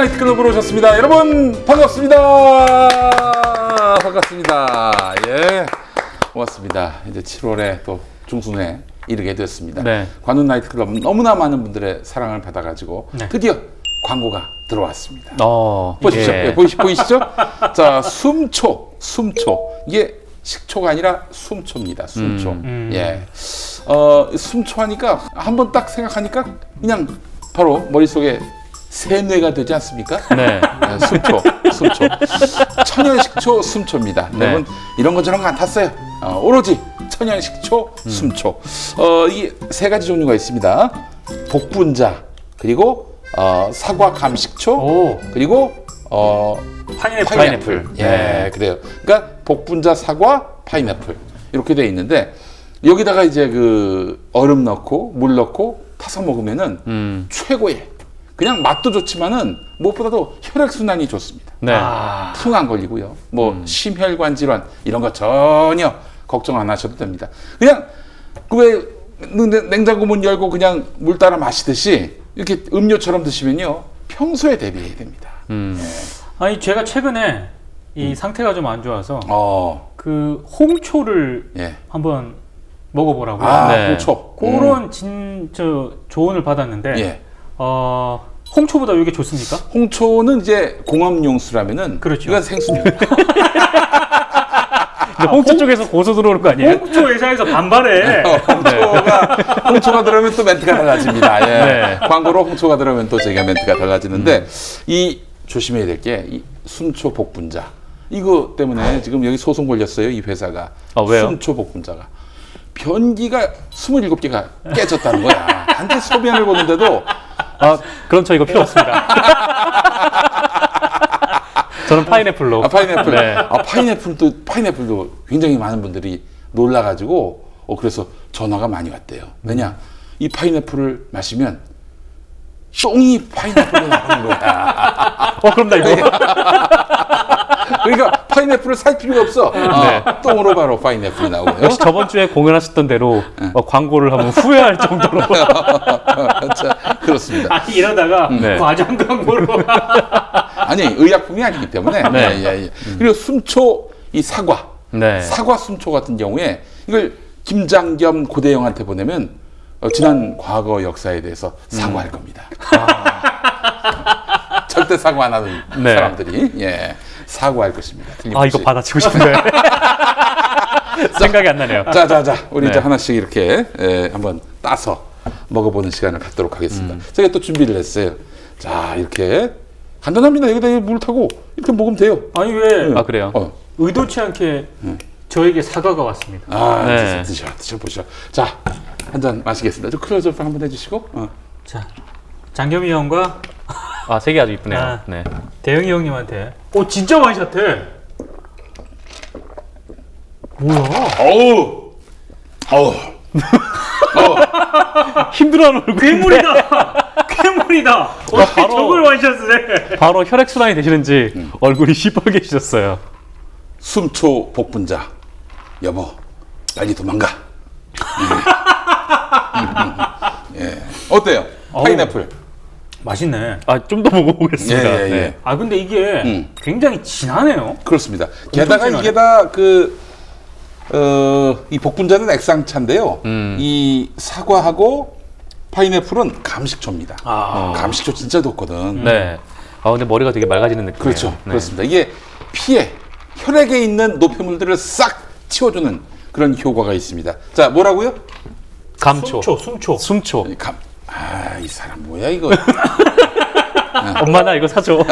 나이트클럽으로 오셨습니다. 여러분 반갑습니다. 반갑습니다. 예, 고맙습니다. 이제 7월에 또 중순에 이르게 됐습니다. 네. 관훈 나이트클럽은 너무나 많은 분들의 사랑을 받아가지고 네. 드디어 광고가 들어왔습니다. 보십시오. 예. 보이시죠? 자, 숨초. 이게 식초가 아니라 숨초입니다. 숨초. 예. 숨초 하니까 한번 딱 생각하니까 그냥 바로 머릿속에 세뇌가 되지 않습니까? 네. 숨초. 천연식초 숨초입니다. 네. 여러분 이런 거 저런 거 안 탔어요. 오로지 천연식초 숨초. 이게 세 가지 종류가 있습니다. 복분자 그리고 사과 감식초 오. 그리고 파인애플. 예, 네. 그래요. 그러니까 복분자, 사과, 파인애플 이렇게 돼 있는데 여기다가 이제 그 얼음 넣고 물 넣고 타서 먹으면은 최고의 그냥 맛도 좋지만은 무엇보다도 혈액 순환이 좋습니다. 네. 풍 안 걸리고요. 뭐 심혈관 질환 이런 거 전혀 걱정 안 하셔도 됩니다. 그냥 그 왜 냉장고 문 열고 그냥 물 따라 마시듯이 이렇게 음료처럼 드시면요 평소에 대비해야 됩니다. 아니 제가 최근에 이 상태가 좀 안 좋아서 그 홍초를 예. 한번 먹어보라고요. 네. 홍초. 그런 조언을 받았는데 예. 홍초보다 이게 좋습니까? 홍초는 이제 공업용수라면은 그렇죠. 이건 생수입니다. 홍초 쪽에서 고소 들어오는 거 아니에요? 홍초 회사에서 반발해. 홍초가 들어오면 또 멘트가 달라집니다. 예. 네. 광고로 홍초가 들어오면 또 저희가 멘트가 달라지는데 이 조심해야 될 게 이 숨초 복분자 이거 때문에 지금 여기 소송 걸렸어요. 이 회사가. 왜요? 숨초 복분자가 변기가 27개가 깨졌다는 거야. 단지 소변을 보는데도 그럼 저 이거 필요 없습니다. 저는 파인애플로. 파인애플. 네. 파인애플도 굉장히 많은 분들이 놀라가지고 그래서 전화가 많이 왔대요. 왜냐 이 파인애플을 마시면 똥이 파인애플로 나오는 거야. 그럼 나 이거. 그러니까 파인애플을 살 필요가 없어. 똥으로 바로 파인애플이 나오고요. 역시 저번 주에 공연하셨던 대로 광고를 하면 후회할 정도로. 자, 그렇습니다. 아니 이러다가 네. 과장 광고로. 아니 의약품이 아니기 때문에. 네. 예. 그리고 숨초 이 사과. 네. 사과 숨초 같은 경우에 이걸 김장겸 고대영한테 보내면 지난 과거 역사에 대해서 사과할 겁니다. 절대 사과 안 하는 네. 사람들이 사과할 것입니다. 이거 받아치고 싶은데. 생각이 안 나네요. 자, 우리 네. 이제 하나씩 이렇게 한번 따서 먹어보는 시간을 갖도록 하겠습니다. 제가 또 준비를 했어요. 자, 이렇게 간단합니다. 여기다 물 타고 이렇게 먹으면 돼요. 아니 왜 그래요? 의도치 않게 저에게 사과가 왔습니다. 네. 드셔보시죠. 자, 한 잔 마시겠습니다. 좀 클로즈업 한번 해주시고. 자, 장겸이 형과 색이 아주 이쁘네요. 네. 대영이 형님한테. 진짜 와인샷해. 뭐야? 어우. 힘들어하는 얼굴. 괴물이다. 어떻게 바로- 저걸 와인샷을 해? 바로 혈액순환이 되시는지 얼굴이 시뻘개지셨어요. 숨초 복분자. 여보, 빨리 도망가. 예. 어때요? 파인애플. 맛있네. 좀 더 먹어보겠습니다. 예. 네. 근데 이게 굉장히 진하네요. 그렇습니다. 게다가 진하네. 이게 다 이 복분자는 액상차인데요. 이 사과하고 파인애플은 감식초입니다. 감식초 진짜 좋거든. 네. 근데 머리가 되게 맑아지는 느낌이에요. 그렇죠. 네. 그렇습니다. 이게 피에 혈액에 있는 노폐물들을 싹 치워주는 그런 효과가 있습니다. 자, 뭐라고요? 감초. 숨초. 이 사람 뭐야 이거? 엄마 나 이거 사줘.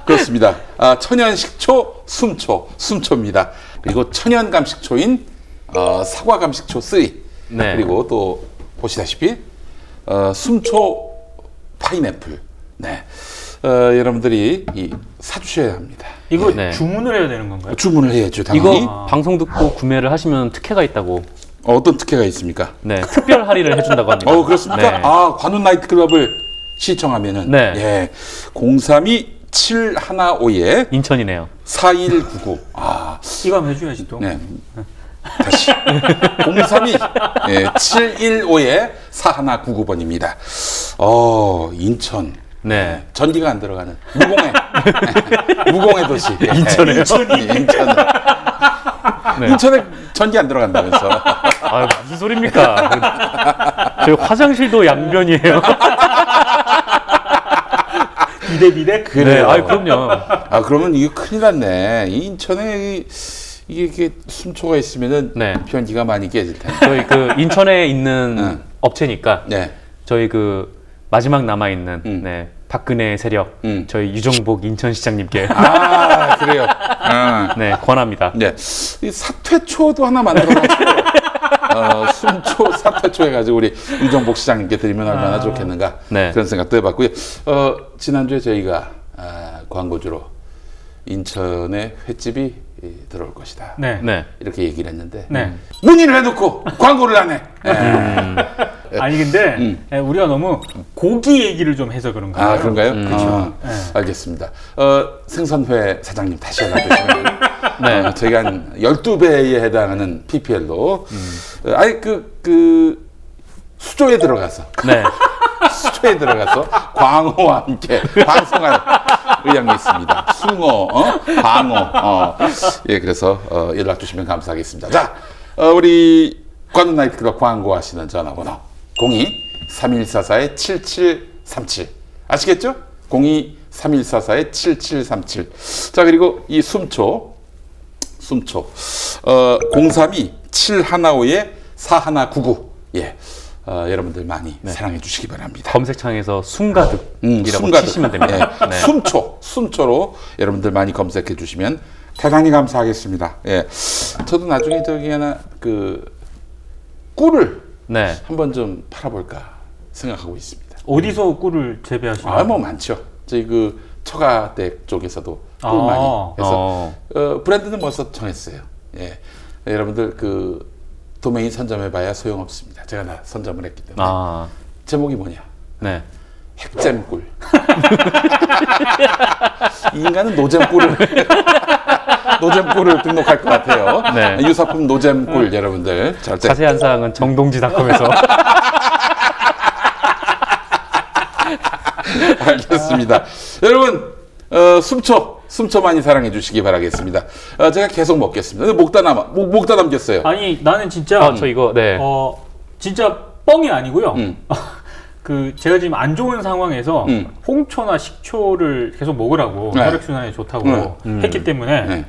그렇습니다. 천연식초, 숨초입니다. 그리고 천연감식초인 사과 감식초 3. 네. 그리고 또 보시다시피 숨초 파인애플. 네. 여러분들이 사주셔야 합니다. 이거 네. 주문을 해야 되는 건가요? 주문을 해야죠. 당연히. 이거 방송 듣고 구매를 하시면 특혜가 있다고. 어떤 특혜가 있습니까? 네. 특별 할인을 해준다고 합니다. 그렇습니까? 네. 관훈 나이트클럽을 시청하면은 네. 032-715에 인천이네요. 4199. 이거 한번 해줘야지 또. 네. 다시 032-715에 4199번입니다. 인천 네. 전기가 안 들어가는 무공해 무공해 도시. 인천에요? 인천. 네. 인천에 전기 안 들어간다면서. 아, 무슨 소리입니까? 저희 화장실도 양변이에요. 비대? 네, 그래요. 아, 그럼요. 아 그러면 이게 큰일 났네. 이 인천에 이게 숨초가 있으면은 네. 변기가 많이 깨질 텐데. 저희 그 인천에 있는 업체니까 네. 저희 그 마지막 남아 있는 네. 박근혜 세력 저희 유정복 인천시장님께 아 그래요. 네, 권합니다. 네. 이 사퇴초도 하나 만들어가지고 숨초 사퇴초 해가지고 우리 유정복 시장님께 드리면 얼마나 좋겠는가 네. 그런 생각도 해봤고요. 지난주에 저희가 광고주로 인천에 횟집이 들어올 것이다. 네. 네. 이렇게 얘기를 했는데 네. 문의를 해놓고 광고를 안 해. 아니 근데 우리가 너무 고기 얘기를 좀 해서 그런가요? 아 그런가요? 그렇죠. 알겠습니다. 생선회 사장님 다시 연락주시면 네. 저희가 한 12배에 해당하는 PPL로 아니 그 수조에 들어가서 네. 수조에 들어가서 광어와 함께 방송할 의향이 있습니다. 숭어, 광어. 예, 그래서 연락 주시면 감사하겠습니다. 자, 우리 관훈 나이트클럽 광고하시는 전화번호 02-3144-7737 아시겠죠? 02-3144-7737. 자, 그리고 이 숨초 032-715-4199 예. 여러분들 많이 사랑해 주시기 바랍니다. 검색창에서 숨가득이라고 숨가득. 치시면 됩니다. 예. 네. 숨초로 여러분들 많이 검색해 주시면 대단히 감사하겠습니다. 예. 저도 나중에 저기 하나 그 꿀을 네. 한번 좀 팔아볼까 생각하고 있습니다. 어디서 꿀을 재배하시나요? 뭐 많죠. 저희 그 처가댁 쪽에서도 꿀 아. 많이 해서 브랜드는 벌써 정했어요. 예. 여러분들 그 도메인 선점해봐야 소용없습니다. 제가 선점을 했기 때문에. 제목이 뭐냐? 네. 핵잼꿀. 이 인간은 노잼꿀을 등록할 것 같아요. 네. 유사품 노잼꿀 여러분들 절대. 자세한 사항은 정동지닷컴에서 알겠습니다. 여러분 숨초 많이 사랑해 주시기 바라겠습니다. 제가 계속 먹겠습니다. 먹다 남겼어요. 아니 나는 진짜 저 이거 네. 진짜 뻥이 아니고요. 그 제가 지금 안 좋은 상황에서 홍초나 식초를 계속 먹으라고 네. 혈액순환에 좋다고 했기 때문에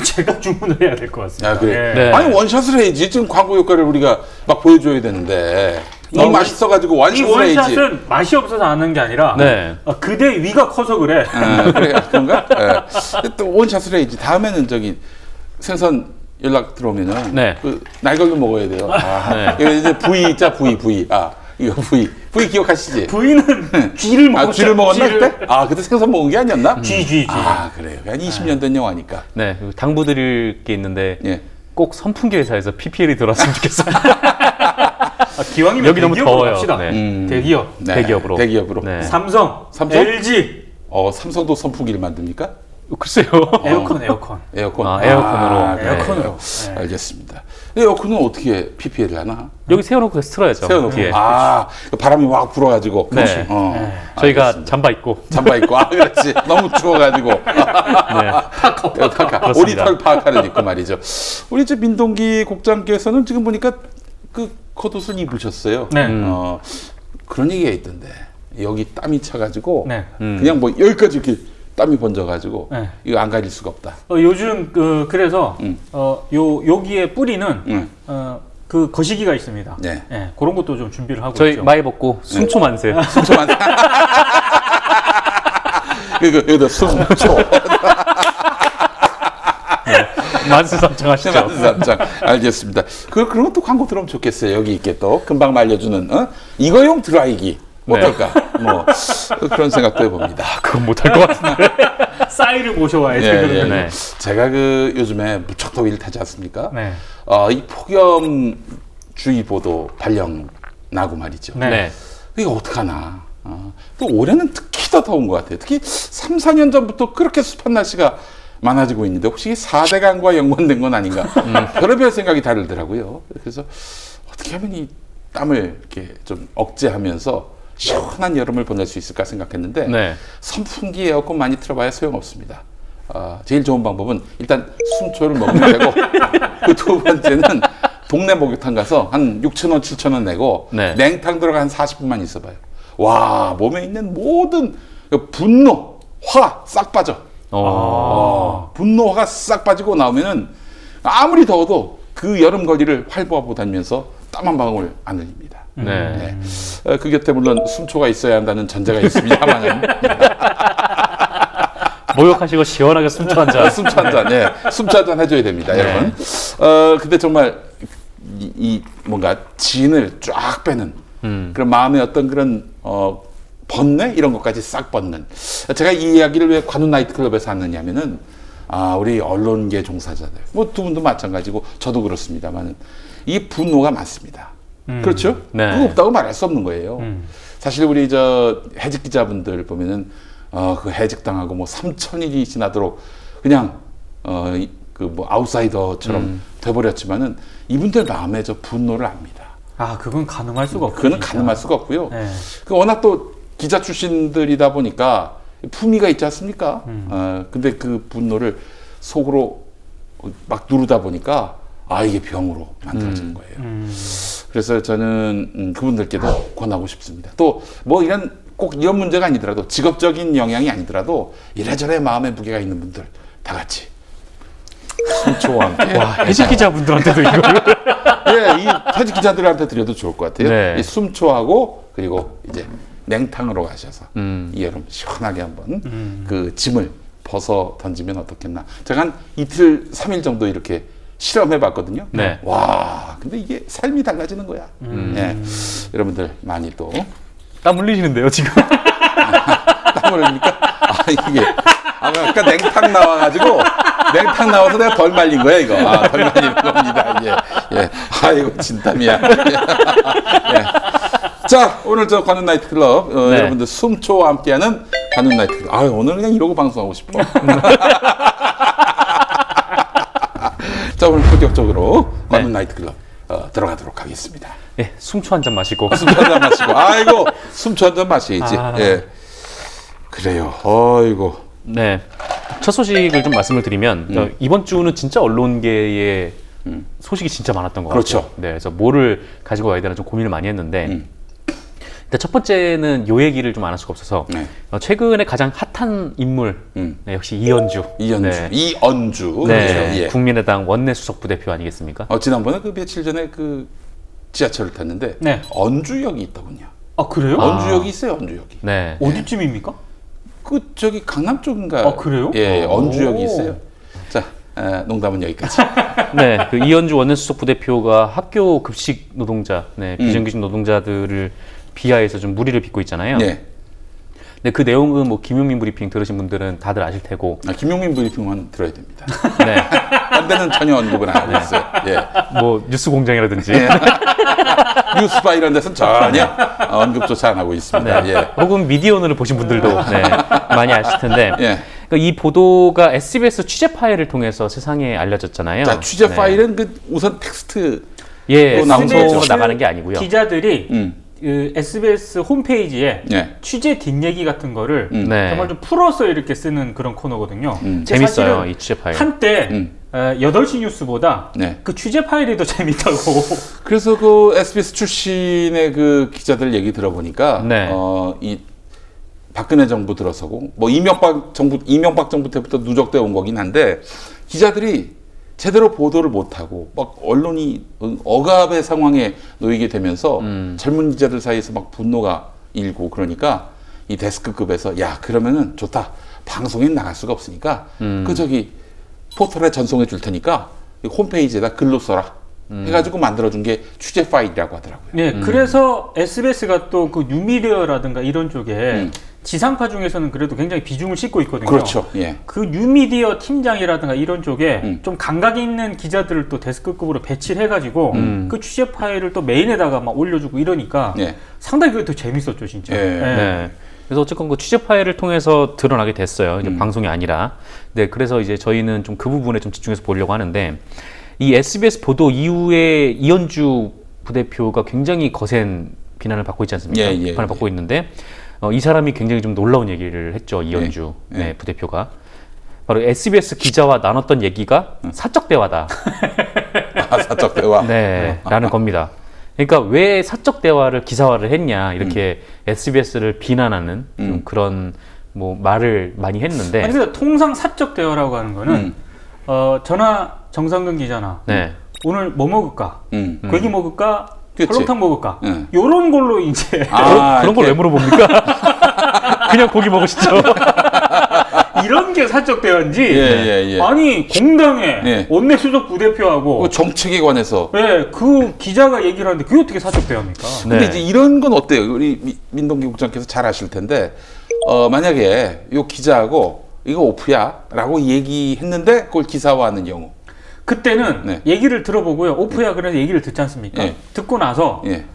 제가 주문을 해야 될 것 같습니다. 아, 그래. 네. 아니 원샷을 해야지. 지금 광고 효과를 우리가 막 보여줘야 되는데 너무 맛있어가지고 이 원샷을 해야지. 원샷은 맛이 없어서 하는 게 아니라 네. 그대 위가 커서 그래. 그래 그런가? 또 원샷을 해야지. 다음에는 저기 생선 연락 들어오면은 네. 그 날걸로 먹어야 돼요. 네. 이거 이제 부위 있자 부위. 이거 부위 기억하시지? 부위는 쥐를 먹었죠. 쥐를 먹었나 그때? 그때 생선 먹은 게 아니었나? 쥐. 그래요. 한 20년 된 영화니까. 네. 그리고 당부드릴 게 있는데 예. 꼭 선풍기 회사에서 PPL이 들어왔으면 좋겠어요. 기왕이면 여기 너무 대기업으로 더워요. 갑시다. 네. 대기업. 네, 대기업으로. 대기업으로. 네. 삼성, 삼성? LG, 삼성도 선풍기를 만듭니까? 글쎄요. 에어컨. 에어컨. 에어컨으로. 네. 에어컨으로. 알겠습니다. 에어컨은 어떻게 PPL을 하나? 여기 세워놓고 틀어야죠. 세워놓고. 뒤에. 바람이 확 불어가지고. 네. 저희가 알겠습니다. 잠바 입고. 잠바 입고. 그렇지. 너무 추워가지고. 네. 파카. 그렇습니다. 오리털 파카를 입고 말이죠. 우리 저 민동기 국장께서는 지금 보니까 그 겉옷을 입으셨어요. 네. 그런 얘기가 있던데. 여기 땀이 차가지고. 네. 그냥 뭐 여기까지 이렇게 땀이 번져가지고. 네. 이거 안 가릴 수가 없다. 요즘 그래서 여기에 뿌리는 그 거시기가 있습니다. 네. 네, 그런 것도 좀 준비를 하고 저희 있죠. 많이 벗고 숨초 만세. 숨초만. 여기다 숨초. 만세 삼창하시죠. 자, 알겠습니다. 그런 것도 광고 들어오면 좋겠어요. 여기 있게 또 금방 말려주는 이거용 드라이기 어떨까? 뭐 그런 생각도 해봅니다. 그건 못할 것 같은데. 싸이를 모셔와야 되거든요. 네. 제가 요즘에 무척 더위를 타지 않습니까? 네. 이 폭염주의보도 발령 나고 말이죠. 네. 이거 어떡하나. 또 올해는 특히 더 더운 것 같아요. 특히 3, 4년 전부터 그렇게 습한 날씨가 많아지고 있는데 혹시 4대강과 연관된 건 아닌가? 별의별 생각이 다르더라고요. 그래서 어떻게 하면 이 땀을 이렇게 좀 억제하면서 시원한 여름을 보낼 수 있을까 생각했는데 네. 선풍기 에어컨 많이 틀어봐야 소용없습니다. 제일 좋은 방법은 일단 숨초를 먹으면 되고 그 두 번째는 동네 목욕탕 가서 한 6,000원, 7,000원 내고 네. 냉탕 들어가 한 40분만 있어봐요. 와, 몸에 있는 모든 그 분노, 화 싹 빠져. 분노, 화가 싹 빠지고 나오면은 아무리 더워도 그 여름 거리를 활보하고 다니면서 땀 한 방울 안 흘립니다. 네. 네. 그 곁에 물론 숨초가 있어야 한다는 전제가 있습니다만은 목욕하시고 시원하게 숨초 한 잔. 숨초 한 잔, 예, 숨초 한 잔 해줘야 됩니다, 네. 여러분. 근데 정말 이 뭔가 진을 쫙 빼는 그런 마음의 어떤 그런 번뇌 이런 것까지 싹 뻗는. 제가 이 이야기를 왜 관훈 나이트클럽에서 하느냐면은 우리 언론계 종사자들, 뭐 두 분도 마찬가지고 저도 그렇습니다만은 이 분노가 많습니다. 그렇죠? 네. 그거 없다고 말할 수 없는 거예요. 사실 우리 저 해직 기자분들 보면은 그 해직당하고 뭐 3,000일이 지나도록 그냥 그 뭐 아웃사이더처럼 돼버렸지만은 이분들 마음에 저 분노를 압니다. 그건 가능할 수가 없죠. 그거는 진짜. 가늠할 수가 없고요. 네. 그 워낙 또 기자 출신들이다 보니까 품위가 있지 않습니까? 근데 그 분노를 속으로 막 누르다 보니까 이게 병으로 만들어지는 거예요. 그래서 저는 그분들께도 권하고 싶습니다. 또 뭐 꼭 이런 문제가 아니더라도 직업적인 영향이 아니더라도 이래저래 마음에 무게가 있는 분들 다 같이 숨초와 함께 해직 기자분들한테도 이걸. 예, 이 해직 기자들한테 드려도 좋을 것 같아요. 네. 이 숨초하고 그리고 이제 냉탕으로 가셔서 이 여름 시원하게 한번 그 짐을 벗어 던지면 어떻겠나. 제가 한 이틀, 3일 정도 이렇게 실험해 봤거든요. 네. 와, 근데 이게 삶이 달라지는 거야. 예, 여러분들 많이 또 땀 흘리시는데요, 지금. 땀 흘립니까? 이게 아까 냉탕 나와가지고 냉탕 나와서 내가 덜 말린 거야 이거. 덜 말리는 겁니다. 예. 아이고 진땀이야. 예. 자, 오늘 저 관훈 나이트클럽 네. 여러분들 숨초와 함께하는 관훈 나이트클럽. 오늘 그냥 이러고 방송하고 싶어. 자, 오늘 본격적으로 관훈 나이트클럽 들어가도록 하겠습니다. 예, 숨초 한 잔 마시고. 숨초 한 잔 마시고. 아이고, 숨초 한 잔 마시지. 예. 그래요. 아이고. 네. 첫 소식을 좀 말씀을 드리면 이번 주는 진짜 언론계에 소식이 진짜 많았던 것 그렇죠. 같아요. 네, 그래서 뭐를 가지고 와야 되나 좀 고민을 많이 했는데 일단 첫 번째는 요 얘기를 좀 안 할 수가 없어서 네. 최근에 가장 핫한 인물 네, 역시 이현주. 네. 이언주. 네, 그렇죠. 예. 국민의당 원내 수석 부대표 아니겠습니까? 지난번에 그 며칠 전에 그 지하철을 탔는데 네. 언주역이 있더군요. 그래요? 언주역이 있어요, 언주역이. 네. 어디쯤입니까? 그 저기 강남 쪽인가? 그래요? 예, 언주역이 오. 있어요. 자, 농담은 여기까지. 네, 그 이현주 원내 수석 부대표가 학교 급식 노동자, 네, 비정규직 노동자들을 비하해서 좀 무리를 빚고 있잖아요. 네. 네, 그 내용은 뭐 김용민 브리핑 들으신 분들은 다들 아실 테고. 김용민 브리핑만 들어야 됩니다. 네. 딴 데는 전혀 언급은 안 하고 있어요. 예. 뭐 뉴스 공장이라든지. 뉴스바 이런 데서는 전혀 언급조차 안 하고 있습니다. 네. 예. 혹은 미디어오늘을 보신 분들도 네, 많이 아실 텐데. 예. 그러니까 이 보도가 SBS 취재 파일을 통해서 세상에 알려졌잖아요. 자, 취재 네. 파일은 그 우선 텍스트 예, 또 나온 방송으로 거죠. 나가는 게 아니고요. 기자들이 그 SBS 홈페이지에 예. 취재 뒷얘기 같은 거를 네. 정말 좀 풀어서 이렇게 쓰는 그런 코너거든요. 근데 재밌어요, 사실은 이 취재 파일. 한때 8시 뉴스보다 네. 그 취재 파일이 더 재밌다고. 그래서 그 SBS 출신의 그 기자들 얘기 들어보니까 네. 이 박근혜 정부 들어서고 뭐 이명박 정부 때부터 누적돼 온 거긴 한데 기자들이 제대로 보도를 못하고 막 언론이 억압의 상황에 놓이게 되면서 젊은 기자들 사이에서 막 분노가 일고 그러니까 이 데스크급에서 야 그러면은 좋다 방송에 나갈 수가 없으니까 그 저기 포털에 전송해 줄 테니까 홈페이지에다 글로 써라 해가지고 만들어준 게 취재 파일이라고 하더라고요. 네, 그래서 SBS가 또 그 뉴미디어라든가 이런 쪽에 지상파 중에서는 그래도 굉장히 비중을 싣고 있거든요. 그렇죠. 예. 그 뉴미디어 팀장이라든가 이런 쪽에 좀 감각 있는 기자들을 또 데스크급으로 배치를 해가지고 그 취재 파일을 또 메인에다가 막 올려주고 이러니까 예. 상당히 그게 더 재밌었죠, 진짜. 예. 네. 그래서 어쨌건 그 취재 파일을 통해서 드러나게 됐어요. 이제 방송이 아니라. 네, 그래서 이제 저희는 좀 그 부분에 좀 집중해서 보려고 하는데 이 SBS 보도 이후에 이현주 부대표가 굉장히 거센 비난을 받고 있지 않습니까? 예, 예, 비판을 받고 있는데 이 사람이 굉장히 좀 놀라운 얘기를 했죠. 이현주 예. 네, 부대표가 바로 SBS 기자와 나눴던 얘기가 사적 대화다. 사적 대화. 네, 라는 겁니다. 그러니까 왜 사적 대화를 기사화를 했냐 이렇게 SBS를 비난하는 좀 그런 뭐 말을 많이 했는데 아니, 근데 통상 사적 대화라고 하는 거는 전화 정상근 기자나 네. 오늘 뭐 먹을까? 고기 먹을까? 그치. 설렁탕 먹을까? 응. 요런 걸로 이제 그런 걸 왜 물어봅니까? 그냥 고기 먹으시죠. 이런 게 사적 대화인지 예. 아니 공당의 예. 원내 수석 부대표하고 그 정책에 관해서. 예, 그 기자가 얘기를 하는데 그게 어떻게 사적 대화입니까? 근데 네. 이제 이런 건 어때요? 우리 민동기 국장께서 잘 아실 텐데, 만약에 요 기자하고 이거 오프야라고 얘기했는데 그걸 기사화하는 경우. 그때는 네. 얘기를 들어보고요. 오프야 그래서 얘기를 듣지 않습니까? 예. 듣고 나서 예.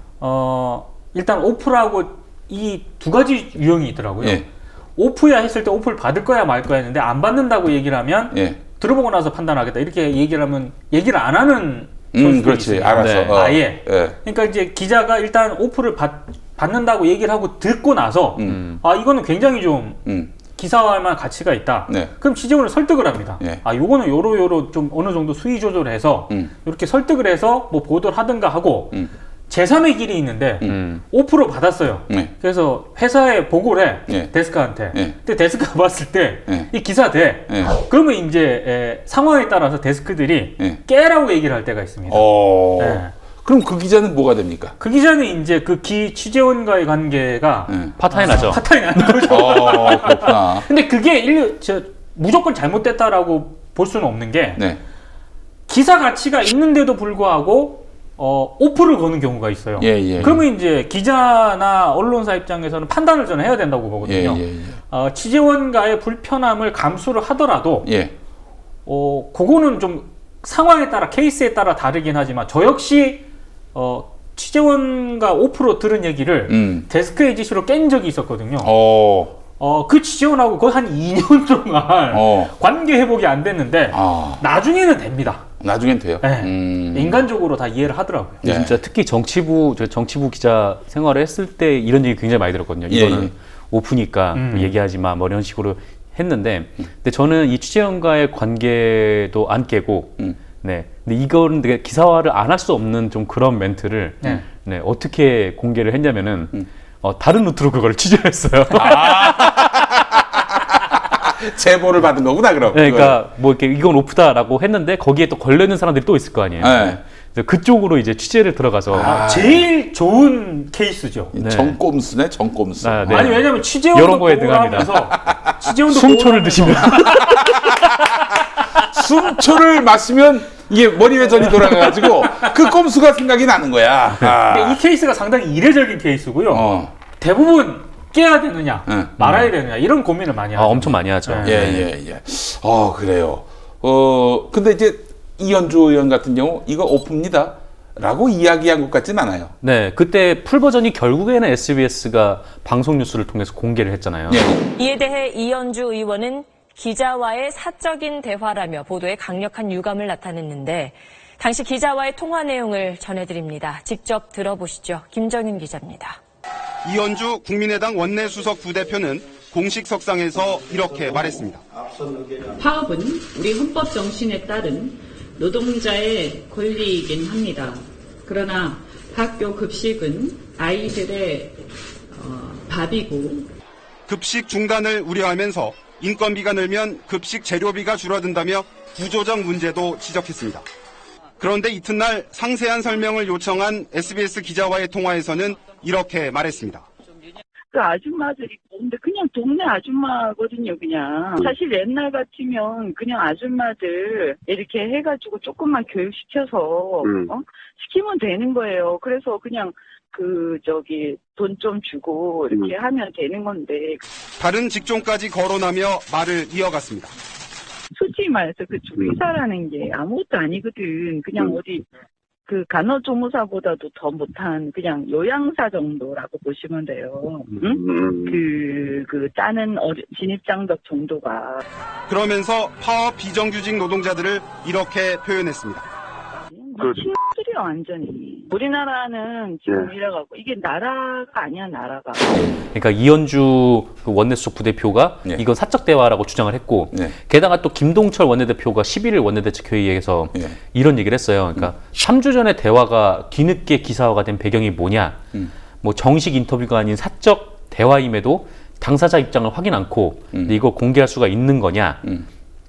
일단 오프라고 이 두 가지 유형이 있더라고요. 예. 오프야 했을 때 오프를 받을 거야 말 거야 했는데 안 받는다고 얘기를 하면 예. 들어보고 나서 판단하겠다 이렇게 얘기를 하면 얘기를 안 하는 선수들이 그렇지. 있습니다. 알아서. 네. 아예. 예. 그러니까 이제 기자가 일단 오프를 받는다고 얘기를 하고 듣고 나서 이거는 굉장히 좀 기사화할 만한 가치가 있다. 네. 그럼 취재원을 설득을 합니다. 예. 요거는 요로 좀 어느 정도 수위 조절해서 이렇게 설득을 해서 뭐 보도를 하든가 하고 제3의 길이 있는데 오프로 받았어요. 네. 그래서 회사에 보고를 해. 예. 데스크한테. 예. 근데 데스크가 봤을 때 이 예. 기사 돼. 예. 그러면 이제 상황에 따라서 데스크들이 예. 깨라고 얘기를 할 때가 있습니다. 예. 그럼 그 기자는 뭐가 됩니까? 그 기자는 이제 그 취재원과의 관계가 파타이 나죠. 파탄이 나는 거죠. 그렇구나. 근데 그게 무조건 잘못됐다라고 볼 수는 없는 게 네. 기사 가치가 있는데도 불구하고 오프를 거는 경우가 있어요. 예. 그러면 이제 기자나 언론사 입장에서는 판단을 저는 해야 된다고 보거든요. 예. 취재원과의 불편함을 감수를 하더라도 예. 그거는 좀 상황에 따라 케이스에 따라 다르긴 하지만 저 역시 취재원과 오프로 들은 얘기를 데스크의 지시로 깬 적이 있었거든요. 그 취재원하고 거의 한 2년 동안 관계 회복이 안 됐는데 나중에는 됩니다. 나중엔 돼요. 네. 인간적으로 다 이해를 하더라고요. 예. 진짜 특히 정치부 기자 생활을 했을 때 이런 얘기 굉장히 많이 들었거든요. 이거는 예. 오프니까 뭐 얘기하지 마, 뭐 이런 식으로 했는데, 근데 저는 이 취재원과의 관계도 안 깨고, 네, 근데 이거는 되게 기사화를 안 할 수 없는 좀 그런 멘트를 네, 어떻게 공개를 했냐면은 다른 루트로 그걸 취재했어요. 제보를 받은 거구나 그럼. 네, 그러니까 뭐 이렇게 이건 오프다라고 했는데 거기에 또 걸려 있는 사람들이 또 있을 거 아니에요. 네. 그래서 그쪽으로 이제 취재를 들어가서 제일 좋은 케이스죠. 네. 정꼼수네, 정꼼수. 네. 아니 왜냐면 이런 취재원도 거에 보고를 등합니다. 하면서 취재원도 숨초를 보고를 드시면 숨초를 마시면 이게 머리 회전이 돌아가가지고 그 꼼수가 생각이 나는 거야. 근데 이 케이스가 상당히 이례적인 케이스고요. 대부분 깨야 되느냐, 말아야 되느냐 이런 고민을 많이 하죠. 엄청 많이 하죠. 예. 그래요. 근데 이제 이현주 의원 같은 경우 이거 오프입니다. 라고 이야기한 것 같진 않아요. 네, 그때 풀 버전이 결국에는 SBS가 방송 뉴스를 통해서 공개를 했잖아요. 예. 이에 대해 이현주 의원은 기자와의 사적인 대화라며 보도에 강력한 유감을 나타냈는데 당시 기자와의 통화 내용을 전해드립니다. 직접 들어보시죠. 김정윤 기자입니다. 이현주 국민의당 원내수석 부대표는 공식 석상에서 이렇게 말했습니다. 파업은 우리 헌법 정신에 따른 노동자의 권리이긴 합니다. 그러나 학교 급식은 아이들의 밥이고 급식 중단을 우려하면서 인건비가 늘면 급식 재료비가 줄어든다며 구조적 문제도 지적했습니다. 그런데 이튿날 상세한 설명을 요청한 SBS 기자와의 통화에서는 이렇게 말했습니다. 그 아줌마들이 근데 그냥 동네 아줌마거든요, 그냥. 사실 옛날 같으면 그냥 아줌마들 이렇게 해가지고 조금만 교육시켜서 시키면 되는 거예요. 그래서 그냥 돈 좀 주고 이렇게 하면 되는 건데. 다른 직종까지 거론하며 말을 이어갔습니다. 솔직히 말해서 그 조리사라는 게 아무것도 아니거든. 그냥 어디 그 간호조무사보다도 더 못한 그냥 요양사 정도라고 보시면 돼요. 응? 그 짜는 진입장벽 정도가. 그러면서 파업 비정규직 노동자들을 이렇게 표현했습니다. 친들이야 완전히. 우리나라는 지금 이래갖고 이게 나라가 아니야 나라가. 그러니까 이현주 그 원내수석 부대표가 이건 사적 대화라고 주장을 했고 게다가 또 김동철 원내대표가 11일 원내대책회의에서 이런 얘기를 했어요. 그러니까 3주 전에 대화가 뒤늦게 기사화가 된 배경이 뭐냐? 뭐 정식 인터뷰가 아닌 사적 대화임에도 당사자 입장을 확인 않고 이거 공개할 수가 있는 거냐?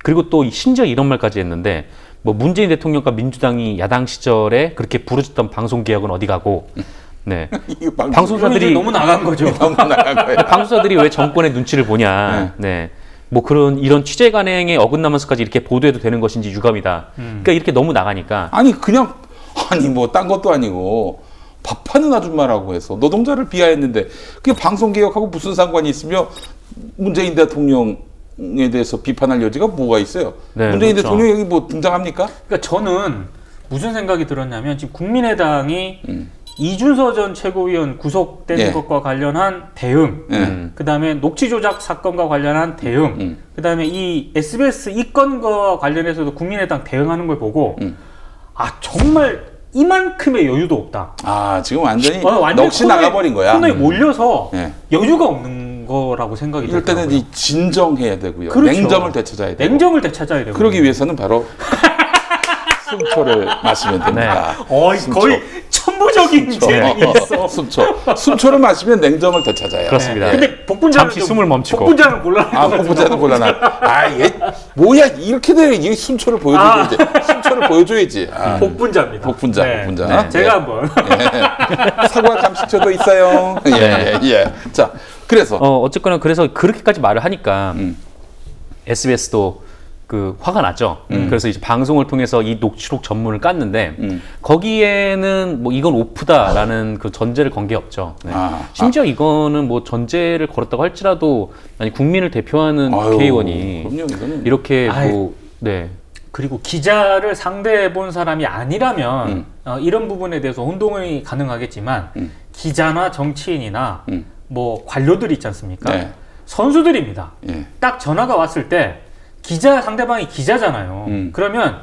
그리고 또 심지어 이런 말까지 했는데 뭐 문재인 대통령과 민주당이 야당 시절에 그렇게 부르짖던 방송 개혁은 어디 가고 네. 방송사들이 너무 나간 거죠. 너무 나간 거예요. 방송사들이 왜 정권의 눈치를 보냐. 네. 뭐 그런 이런 취재 간행에 어긋나면서까지 이렇게 보도해도 되는 것인지 유감이다. 그러니까 이렇게 너무 나가니까 아니 그냥 아니 뭐 딴 것도 아니고 밥하는 아줌마라고 해서 노동자를 비하했는데 그게 방송개혁하고 무슨 상관이 있으며 문재인 대통령에 대해서 비판할 여지가 뭐가 있어요? 네, 문재인 그렇죠. 대통령이 여기 뭐 등장합니까? 그러니까 저는 무슨 생각이 들었냐면 지금 국민의당이 이준서 전 최고위원 구속된 것과 관련한 대응, 그다음에 녹취 조작 사건과 관련한 대응, 그다음에 이 SBS 이 건과 관련해서도 국민의당 대응하는 걸 보고 아 정말 이만큼의 여유도 없다. 아 지금 완전히 넋이 나가버린 거야. 코너에 몰려서 여유가 없는 거라고 생각이 이럴 때는 들더라고요. 이 진정해야 되고요. 그렇죠. 냉정을 되찾아야 되고. 냉정을 되찾아야 되고. 그러기 위해서는 바로 숨초를 마시면 됩니다. 거의 천부적인 재능이 있어. 숨초를 마시면 냉정을 되찾아요. 그렇습니다. 근데 복분자는 잠시 숨을 멈추고. 복분자는 곤란해. 복분자는 곤란하. 얘 뭐야 이렇게 돼? 이 숨초를 보여줘야지. 숨초를 보여줘야지. 복분자입니다. 복분자. 네, 제가 한번 사과 감식초도 있어요. 예. 자, 그래서 어쨌거나 그래서 그렇게까지 말을 하니까 SBS도 그 화가 났죠. 그래서 이제 방송을 통해서 이 녹취록 전문을 깠는데 거기에는 뭐 이건 오프다라는 그 전제를 건 게 없죠. 네. 심지어 이거는 뭐 전제를 걸었다고 할지라도 아니 국민을 대표하는 국회의원이 이렇게 뭐 그리고 기자를 상대해 본 사람이 아니라면 이런 부분에 대해서 혼동이 가능하겠지만 기자나 정치인이나 뭐 관료들이 있지 않습니까? 선수들입니다. 딱 전화가 왔을 때 상대방이 기자잖아요. 그러면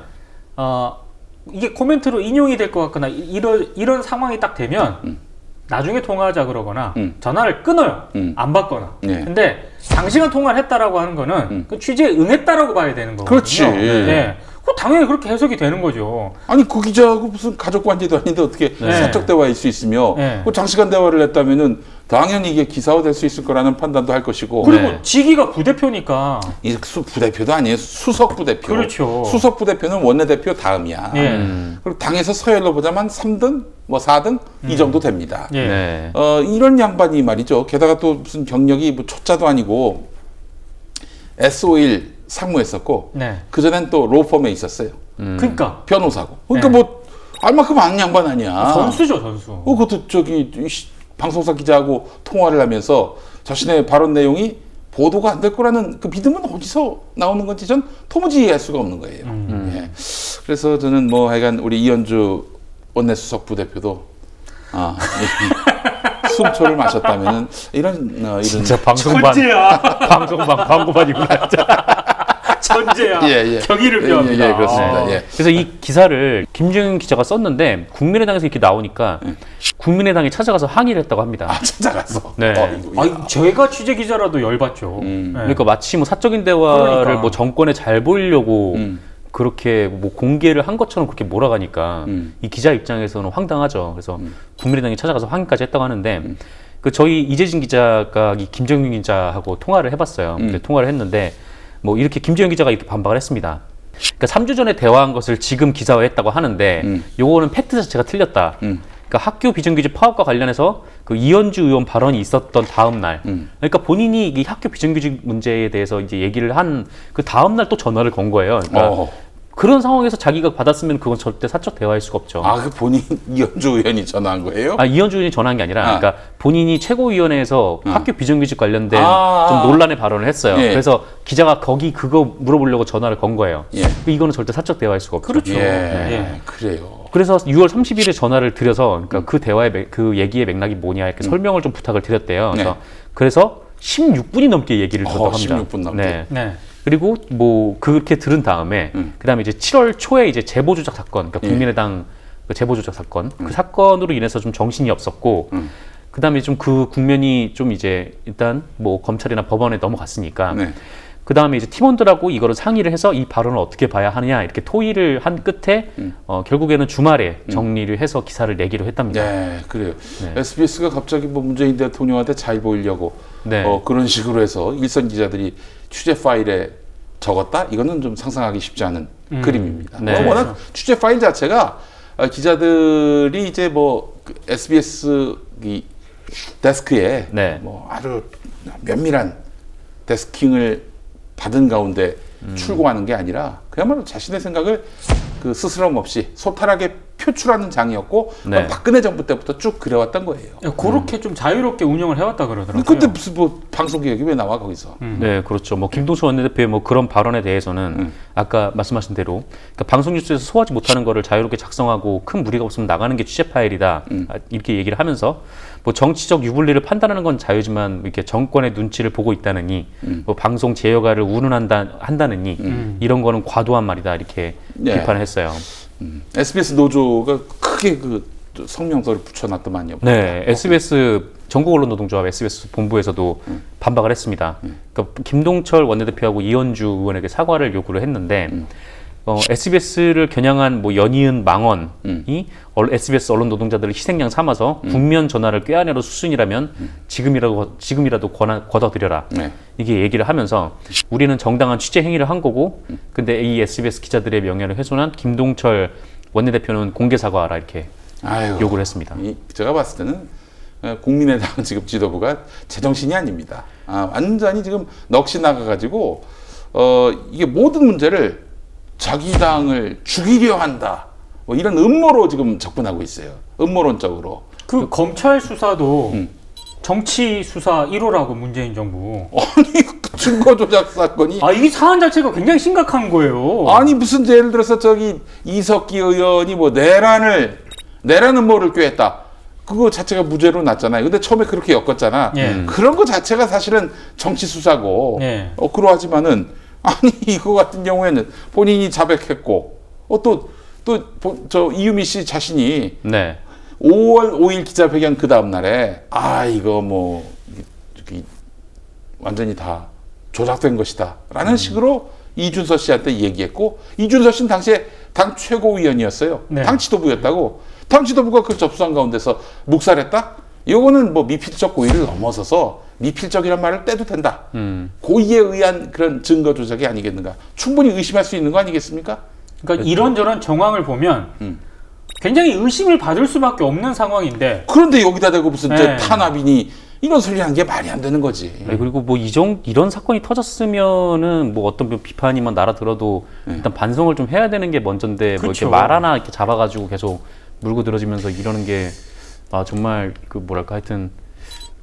이게 코멘트로 인용이 될 것 같거나 이런 상황이 딱 되면 나중에 통화하자 그러거나 전화를 끊어요. 안 받거나. 근데 장시간 통화를 했다라고 하는 거는 그 취지에 응했다라고 봐야 되는 거거든요. 그렇지. 당연히 그렇게 해석이 되는 거죠. 아니 그 기자하고 무슨 가족 관계도 아닌데 어떻게 사적 대화일 수 있으며 그 장시간 대화를 했다면은 당연히 이게 기사화될 수 있을 거라는 판단도 할 것이고. 그리고 지기가 부대표니까. 이 부대표도 아니에요. 수석 부대표. 그렇죠. 수석 부대표는 원내대표 다음이야. 그리고 당에서 서열로 보자면 3등, 뭐 4등 이 정도 됩니다. 이런 양반이 말이죠. 게다가 또 무슨 경력이 뭐 초짜도 아니고 SO1 상무했었고 그전엔 또 로펌에 있었어요. 그러니까 변호사고. 그러니까 뭐 알만큼 아는 양반 아니야. 선수죠, 선수. 그것도 방송사 기자하고 통화를 하면서 자신의 발언 내용이 보도가 안 될 거라는 그 믿음은 어디서 나오는 건지 전 도무지 이해할 수가 없는 거예요. 그래서 저는 뭐 하여간 우리 이현주 원내수석 부대표도 숨초를 마셨다면은 이런 진짜 방송반 광고반이구나. 천재야. 경의를 표합니다. 그렇습니다. 그래서 이 기사를 김정은 기자가 썼는데 국민의당에서 이렇게 나오니까 국민의당이 찾아가서 항의를 했다고 합니다. 찾아가서. 제가 취재 기자라도 열받죠. 그러니까 마치 뭐 사적인 대화를 뭐 정권에 잘 보이려고 그렇게 뭐 공개를 한 것처럼 그렇게 몰아가니까 이 기자 입장에서는 황당하죠. 그래서 국민의당이 찾아가서 항의까지 했다고 하는데 그 저희 이재진 기자가 이 김정윤 기자하고 통화를 해봤어요. 통화를 했는데 뭐 이렇게 김정윤 기자가 이렇게 반박을 했습니다. 그러니까 3주 전에 대화한 것을 지금 기사화했다고 하는데 요거는 팩트 자체가 틀렸다. 그러니까 학교 비정규직 파업과 관련해서 그 이현주 의원 발언이 있었던 다음 날, 그러니까 본인이 이 학교 비정규직 문제에 대해서 이제 얘기를 한 그 다음 날 또 전화를 건 거예요. 그러니까 그런 상황에서 자기가 받았으면 그건 절대 사적 대화일 수가 없죠. 그 본인 이현주 의원이 전화한 거예요? 이현주 의원이 전화한 게 아니라, 그러니까 본인이 최고위원회에서 학교 비정규직 관련된 좀 논란의 발언을 했어요. 그래서 기자가 그거 물어보려고 전화를 건 거예요. 이거는 절대 사적 대화일 수가 없죠. 그렇죠. 그래요. 그래서 6월 30일에 전화를 드려서, 그러니까 그 대화의 그 얘기의 맥락이 뭐냐 이렇게 설명을 좀 부탁을 드렸대요. 그래서 16분이 넘게 얘기를 들었다고 합니다. 16분 넘게. 그리고 뭐 그렇게 들은 다음에 그다음에 이제 7월 초에 이제 제보 조작 사건, 그러니까 국민의당 그 제보 조작 사건, 그 사건으로 인해서 좀 정신이 없었고, 그다음에 좀 그 국면이 좀 이제 일단 뭐 검찰이나 법원에 넘어갔으니까. 네. 그 다음에 이제 팀원들하고 이거를 상의를 해서 이 발언을 어떻게 봐야 하느냐 이렇게 토의를 한 끝에 결국에는 주말에 정리를 해서 기사를 내기로 했답니다. 네, 그래요. 네. SBS가 갑자기 뭐 문재인 대통령한테 잘 보이려고 네. 그런 식으로 해서 일선 기자들이 취재 파일에 적었다? 이거는 좀 상상하기 쉽지 않은 그림입니다. 네. 워낙 취재 파일 자체가 기자들이 이제 뭐 SBS 이 데스크에 네. 뭐 아주 면밀한 데스킹을 받은 가운데 출고하는 게 아니라 그야말로 자신의 생각을 그 스스럼 없이 소탈하게 표출하는 장이었고 네. 박근혜 정부 때부터 쭉 그래왔던 거예요. 그렇게 좀 자유롭게 운영을 해왔다 그러더라고요. 근데 무슨 뭐 방송 개혁이 왜 나와 거기서? 네, 그렇죠. 뭐 김동수 원내대표의 뭐 그런 발언에 대해서는 아까 말씀하신 대로 그러니까 방송 뉴스에서 소화하지 못하는 거를 자유롭게 작성하고 큰 무리가 없으면 나가는 게 취재 파일이다. 이렇게 얘기를 하면서 뭐 정치적 유불리를 판단하는 건 자유지만 이렇게 정권의 눈치를 보고 있다느니 뭐 방송 제어가를 운운한다느니 이런 거는 과도한 말이다 이렇게 네. 비판을 했어요. SBS 노조가 크게 그 성명서를 붙여놨더만요. 네, SBS 전국언론노동조합 SBS 본부에서도 반박을 했습니다. 그러니까 김동철 원내대표하고 이현주 의원에게 사과를 요구를 했는데 SBS를 겨냥한 뭐 연이은 망언이 SBS 언론 노동자들을 희생양 삼아서 국면 전환을 꾀하내는 수순이라면 지금이라도 걷어들여라. 네. 이게 얘기를 하면서 우리는 정당한 취재 행위를 한 거고, 근데 이 SBS 기자들의 명예를 훼손한 김동철 원내대표는 공개 사과하라 이렇게 아유, 요구를 했습니다. 제가 봤을 때는 국민의당 지금 지도부가 제정신이 아닙니다. 완전히 지금 넋이 나가가지고 이게 모든 문제를 자기 당을 죽이려 한다. 뭐 이런 음모로 지금 접근하고 있어요. 음모론적으로. 그 검찰 수사도 정치 수사 1호라고 문재인 정부. 아니 증거 조작 사건이 이 사안 자체가 굉장히 심각한 거예요. 아니 무슨 예를 들어서 저기 이석기 의원이 뭐 내란 음모를 꾀했다. 그거 자체가 무죄로 났잖아요. 근데 처음에 그렇게 엮었잖아. 예. 그런 거 자체가 사실은 정치 수사고 예. 그러하지만은 아니 이거 같은 경우에는 본인이 자백했고 또 이유미 씨 자신이 네. 5월 5일 기자회견 그 다음 날에 이거 뭐 완전히 다 조작된 것이다라는 식으로 이준서 씨한테 얘기했고 이준서 씨는 당시에 당 최고위원이었어요. 네. 당 지도부였다고. 당 지도부가 그 접수한 가운데서 묵살했다? 이거는 뭐 미필적 고의를 넘어서서 미필적이란 말을 떼도 된다. 고의에 의한 그런 증거 조작이 아니겠는가. 충분히 의심할 수 있는 거 아니겠습니까? 그러니까 이런저런 정황을 보면 굉장히 의심을 받을 수밖에 없는 상황인데 그런데 여기다 대고 무슨 네. 탄압이니 이런 소리 하는 게 말이 안 되는 거지. 그리고 뭐 이런 사건이 터졌으면은 뭐 어떤 비판이만 날아들어도 일단 반성을 좀 해야 되는 게 먼저인데 뭐 이렇게 그쵸. 말 하나 이렇게 잡아가지고 계속 물고 들어지면서 이러는 게 정말 그 뭐랄까 하여튼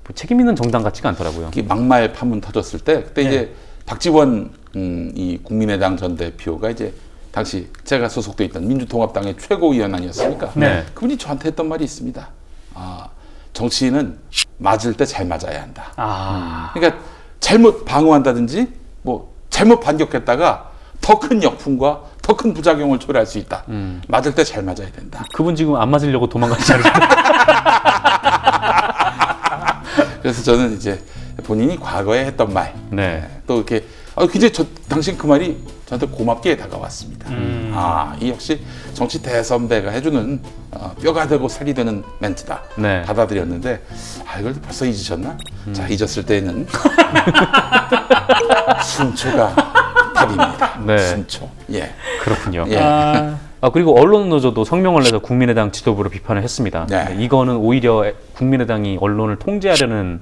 뭐 책임 있는 정당 같지가 않더라고요. 막말 파문 터졌을 때 그때 네. 이제 박지원 이 국민의당 전 대표가 이제 당시 제가 소속돼 있던 민주통합당의 최고위원 아니었습니까? 네. 그분이 저한테 했던 말이 있습니다. 정치인은 맞을 때 잘 맞아야 한다. 그러니까 잘못 방어한다든지 뭐 잘못 반격했다가 더 큰 역풍과 더 큰 부작용을 초래할 수 있다. 맞을 때 잘 맞아야 된다. 그분 지금 안 맞으려고 도망가지 않으세요? 그래서 저는 이제 본인이 과거에 했던 말, 네. 또 이렇게 굉장히 당시 그 말이 저한테 고맙게 다가왔습니다. 이 역시 정치 대선배가 해주는 뼈가 되고 살이 되는 멘트다. 네. 받아들였는데 이걸 벌써 잊으셨나? 자, 잊었을 때는 순초가 답입니다. 네. 순초. 예. 그렇군요. 예. 그리고 언론노조도 성명을 내서 국민의당 지도부를 비판을 했습니다. 네. 이거는 오히려 국민의당이 언론을 통제하려는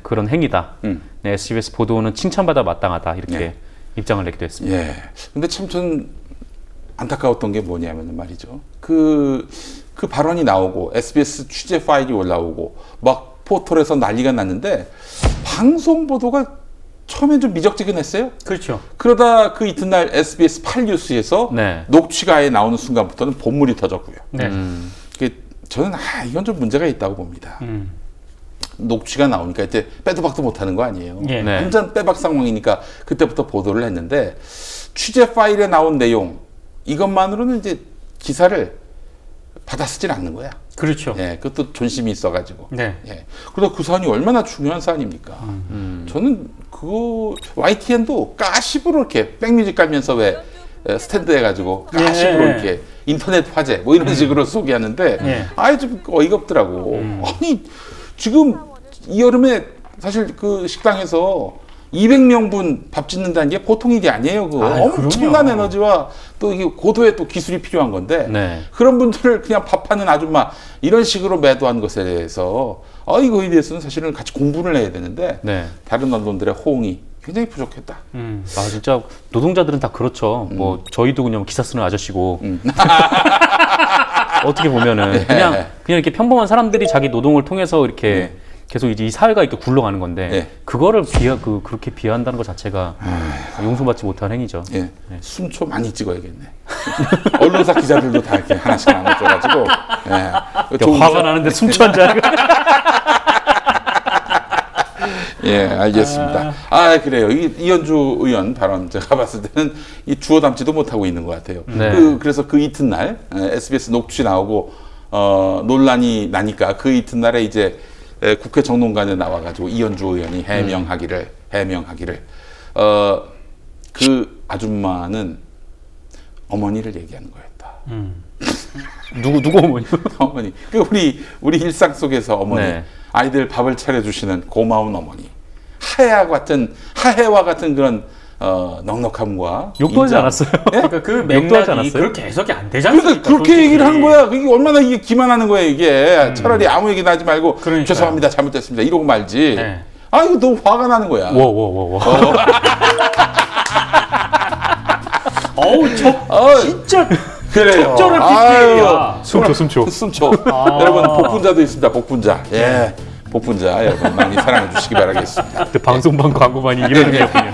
그런 행위다. SBS 보도는 칭찬받아 마땅하다. 이렇게 입장을 내기도 했습니다. 예. 근데 참 전 안타까웠던 게 뭐냐면 말이죠. 그 발언이 나오고 SBS 취재 파일이 올라오고 막 포털에서 난리가 났는데 방송 보도가 처음엔 좀 미적지근했어요. 그렇죠. 그러다 그 이튿날 SBS 8뉴스에서 네. 녹취가에 나오는 순간부터는 본물이 터졌고요. 네. 저는 이건 좀 문제가 있다고 봅니다. 녹취가 나오니까 이제 빼도 박도 못하는 거 아니에요. 예. 네. 완전 빼박 상황이니까 그때부터 보도를 했는데 취재 파일에 나온 내용 이것만으로는 이제 기사를 받아 쓰질 않는 거야. 그렇죠. 예, 그것도 존심이 있어가지고. 네. 예. 그러다 그 사안이 얼마나 중요한 사안입니까? 저는 그거 YTN도 까십으로 이렇게 백뮤직 깔면서 왜 스탠드 해가지고 까십으로 예. 이렇게 인터넷 화제 뭐 이런 식으로 소개하는데 예. 아예 좀 어이가 없더라고. 아니 지금 이 여름에 사실 그 식당에서 200명분 밥 짓는다는 게 보통 일이 아니에요. 그거 아유, 엄청난 그럼요. 에너지와 또 이게 고도의 또 기술이 필요한 건데 네. 그런 분들을 그냥 밥하는 아줌마 이런 식으로 매도한 것에 대해서 이거에 대해서는 사실은 같이 공부를 해야 되는데 네. 다른 언론들의 호응이 굉장히 부족했다. 아 진짜 노동자들은 다 그렇죠. 뭐 저희도 그냥 기사 쓰는 아저씨고 어떻게 보면은 그냥 이렇게 평범한 사람들이 자기 노동을 통해서 이렇게 계속 이제 이 사회가 이렇게 굴러가는 건데 네. 그거를 그렇게 비하한다는 것 자체가 용서받지 못할 행위죠. 예, 숨초 많이 찍어야겠네. 언론사 기자들도 다 이렇게 하나씩 나눠줘가지고. 예, 좋은 화가 기사- 나는데 숨추한 줄 알고. 예, 알겠습니다. 그래요. 이현주 의원 발언 제가 봤을 때는 이 주워 담지도 못하고 있는 것 같아요. 네. 그래서 그 이튿날 SBS 녹취 나오고 논란이 나니까 그 이튿날에 이제 국회 정론관에 나와가지고 이현주 의원이 해명하기를 그 아줌마는 어머니를 얘기하는 거였다. 누구 어머니? 어머니. 우리 일상 속에서 어머니. 네. 아이들 밥을 차려주시는 고마운 어머니. 하해와 같은 그런 넉넉함과 욕도 하지 인정. 않았어요. 그러니까 그 욕도 하지 맥락이 않았어요? 그렇게 해석이 안 되지 않습니까? 그러니까 그렇게 솔직히. 얘기를 하는 거야. 그게 얼마나 이게 기만하는 거야 이게. 차라리 아무 얘기나 하지 말고 그러니까요. 죄송합니다 잘못됐습니다 이러고 말지. 네. 이거 너무 화가 나는 거야. 워워워워. 어우 진짜 그래요. 적절한 PPL이야. 숨초. 여러분 복분자도 있습니다. 복분자. 예. 복분자 여러분 많이 사랑해 주시기 바라겠습니다. 방송반 광고만이 이런 의미였군요.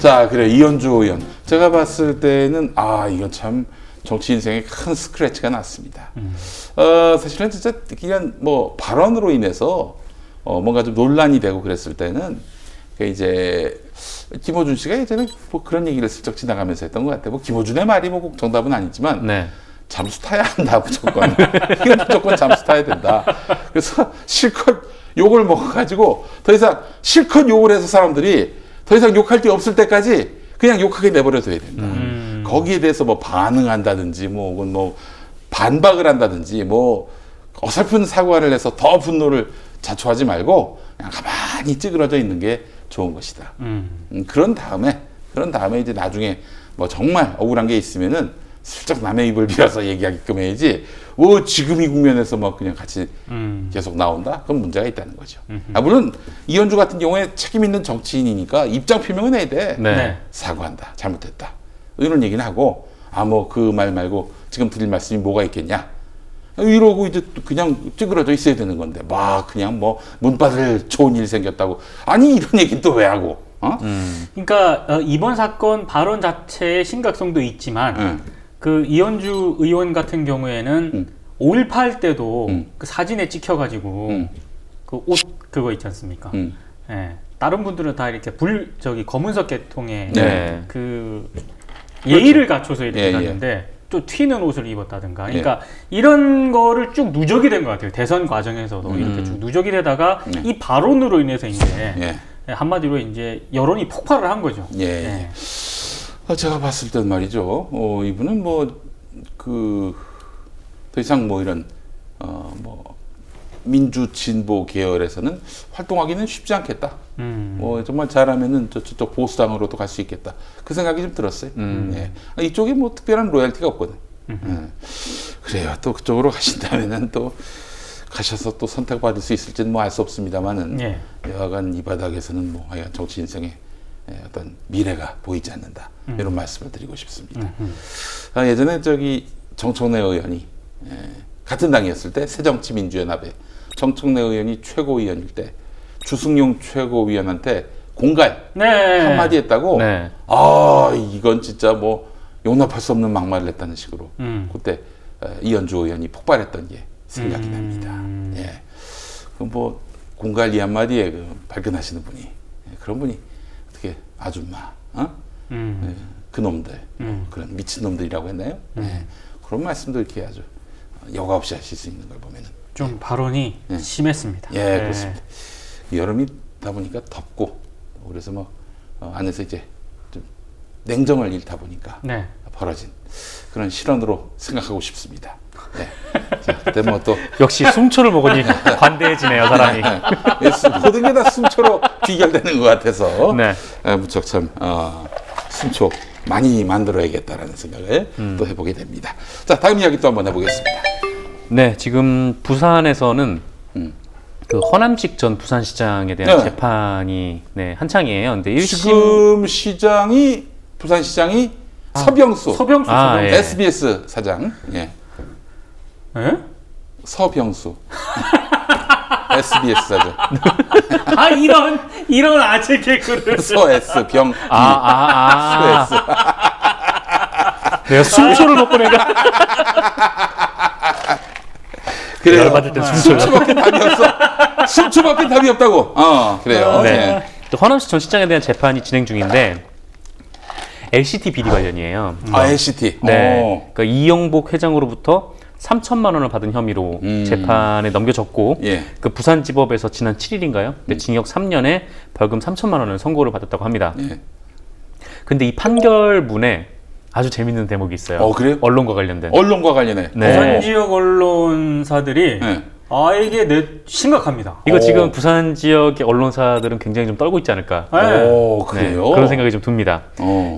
자, 그래 이현주 의원. 제가 봤을 때는 이건 참 정치 인생에 큰 스크래치가 났습니다. 사실은 진짜 그냥 뭐 발언으로 인해서 뭔가 좀 논란이 되고 그랬을 때는 이제 김어준 씨가 예전에 뭐 그런 얘기를 슬쩍 지나가면서 했던 것 같아요. 뭐 김어준의 말이 뭐 꼭 정답은 아니지만 네. 잠수 타야 한다 무조건. 이건 무조건 잠수 타야 된다. 그래서 실컷 욕을 먹어가지고 더 이상 실컷 욕을 해서 사람들이 더 이상 욕할 게 없을 때까지 그냥 욕하게 내버려둬야 된다. 거기에 대해서 뭐 반응한다든지 뭐 혹은 뭐 반박을 한다든지 뭐 어설픈 사과를 해서 더 분노를 자초하지 말고 그냥 가만히 찌그러져 있는 게 좋은 것이다. 그런 다음에 이제 나중에 뭐 정말 억울한 게 있으면은 슬쩍 남의 입을 빌어서 얘기하게끔 해야지. 뭐 지금 이 국면에서 뭐 그냥 같이 계속 나온다? 그건 문제가 있다는 거죠. 물론 이현주 같은 경우에 책임 있는 정치인이니까 입장 표명은 해야 돼. 네. 사과한다. 잘못했다. 이런 얘기는 하고 뭐 그 말 말고 지금 드릴 말씀이 뭐가 있겠냐? 이러고 이제 또 그냥 찌그러져 있어야 되는 건데 막 그냥 뭐 문바들 좋은 일 생겼다고 아니 이런 얘기는 또 왜 하고? 그러니까 이번 사건 발언 자체의 심각성도 있지만 그 이현주 의원 같은 경우에는 5.18 때도 그 사진에 찍혀가지고 그 옷 그거 있지 않습니까? 예. 다른 분들은 다 이렇게 검은색 계통의 네. 그 예의를 갖춰서 이렇게 예, 갔는데 또 튀는 옷을 입었다든가. 그러니까 이런 거를 쭉 누적이 된 것 같아요. 대선 과정에서도 이렇게 쭉 누적이 되다가 이 발언으로 인해서 이제 한마디로 이제 여론이 폭발을 한 거죠. 예. 제가 봤을 땐 말이죠. 이분은 더 이상 뭐 이런 민주 진보 계열에서는 활동하기는 쉽지 않겠다. 뭐 정말 잘하면은 저쪽 보수당으로도 갈 수 있겠다. 그 생각이 좀 들었어요. 이쪽에 뭐 특별한 로열티가 없거든. 그래요. 또 그쪽으로 가신다면은 또 가셔서 또 선택받을 수 있을지는 뭐 알 수 없습니다만은 여하간 이 바닥에서는 뭐 하여간 정치 인생의 어떤 미래가 보이지 않는다. 이런 말씀을 드리고 싶습니다. 예전에 정청래 의원이 같은 당이었을 때 새정치민주연합에 정청래 의원이 최고위원일 때 주승용 최고위원한테 공갈 한마디 했다고. 네. 이건 진짜 뭐 용납할 수 없는 막말을 했다는 식으로 그때 이현주 의원이 폭발했던 게 생각이 납니다. 그럼 뭐 공갈 이 한마디에 발끈하시는 분이 그런 분이 어떻게 아줌마, 그 놈들, 그런 미친 놈들이라고 했나요? 그런 말씀도 이렇게 아주 여과 없이 하실 수 있는 걸 보면은 좀 발언이 심했습니다. 예, 네. 그렇습니다. 여름이다 보니까 덥고 그래서 뭐 안에서 이제 좀 냉정을 잃다 보니까 네. 벌어진 그런 실언으로 생각하고 싶습니다. 네. 자, 그때 뭐 또 역시 숨초를 먹으니 관대해지네요, 사람이. 모든 게 다 숨초로 귀결되는 것 같아서 네. 무척 참 숨초 많이 만들어야겠다라는 생각을 또 해보게 됩니다. 자, 다음 이야기 또 한번 해보겠습니다. 네, 지금 부산에서는 그 허남식 전 부산시장에 대한 네. 재판이 한창이에요. 근데 1심 지금 시장이 부산시장이 서병수 서병수 예. SBS 사장, 예. 예? 서병수 SBS 사장 아 이런 아재 개그를 서S 병 아. 수S 내가 숨초를 먹고 내가 그래요. 열받을 때 숨초를. 숨초밖에 답이 없어. 숨초밖에 답이 없다고. 그래요. 네. 예. 또 허남식 전 시장에 대한 재판이 진행 중인데 LCT 비리 관련이에요. LCT. 네. 그러니까 이영복 회장으로부터 3천만 원을 받은 혐의로 재판에 넘겨졌고 예. 그 부산지법에서 지난 7일인가요? 징역 3년에 벌금 3천만 원을 선고를 받았다고 합니다. 예. 근데 이 판결문에 아주 재밌는 대목이 있어요. 그래요? 언론과 관련된. 언론과 관련해. 네. 부산 지역 언론사들이 네. 이게 심각합니다. 이거 지금 부산 지역의 언론사들은 굉장히 좀 떨고 있지 않을까. 오, 네, 그래요? 그런 생각이 좀 듭니다.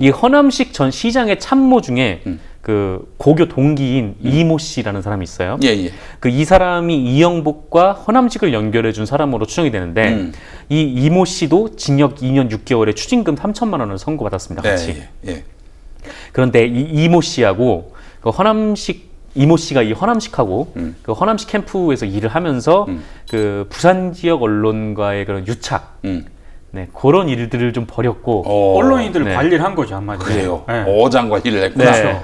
이 허남식 전 시장의 참모 중에 그 고교 동기인 이모 씨라는 사람이 있어요. 예, 예. 그 이 사람이 이영복과 허남식을 연결해 준 사람으로 추정이 되는데 이 이모 씨도 징역 2년 6개월에 추징금 3천만 원을 선고받았습니다. 같이. 예, 예. 그런데 이 이모 씨하고 그 허남식 이모 씨가 이 허남식하고 그 허남식 캠프에서 일을 하면서 그 부산 지역 언론과의 그런 유착, 네, 그런 일들을 좀 벌였고 언론인들 네. 관리를 한 거죠 한마디로. 그래요. 네. 어장관리를 했구나. 네.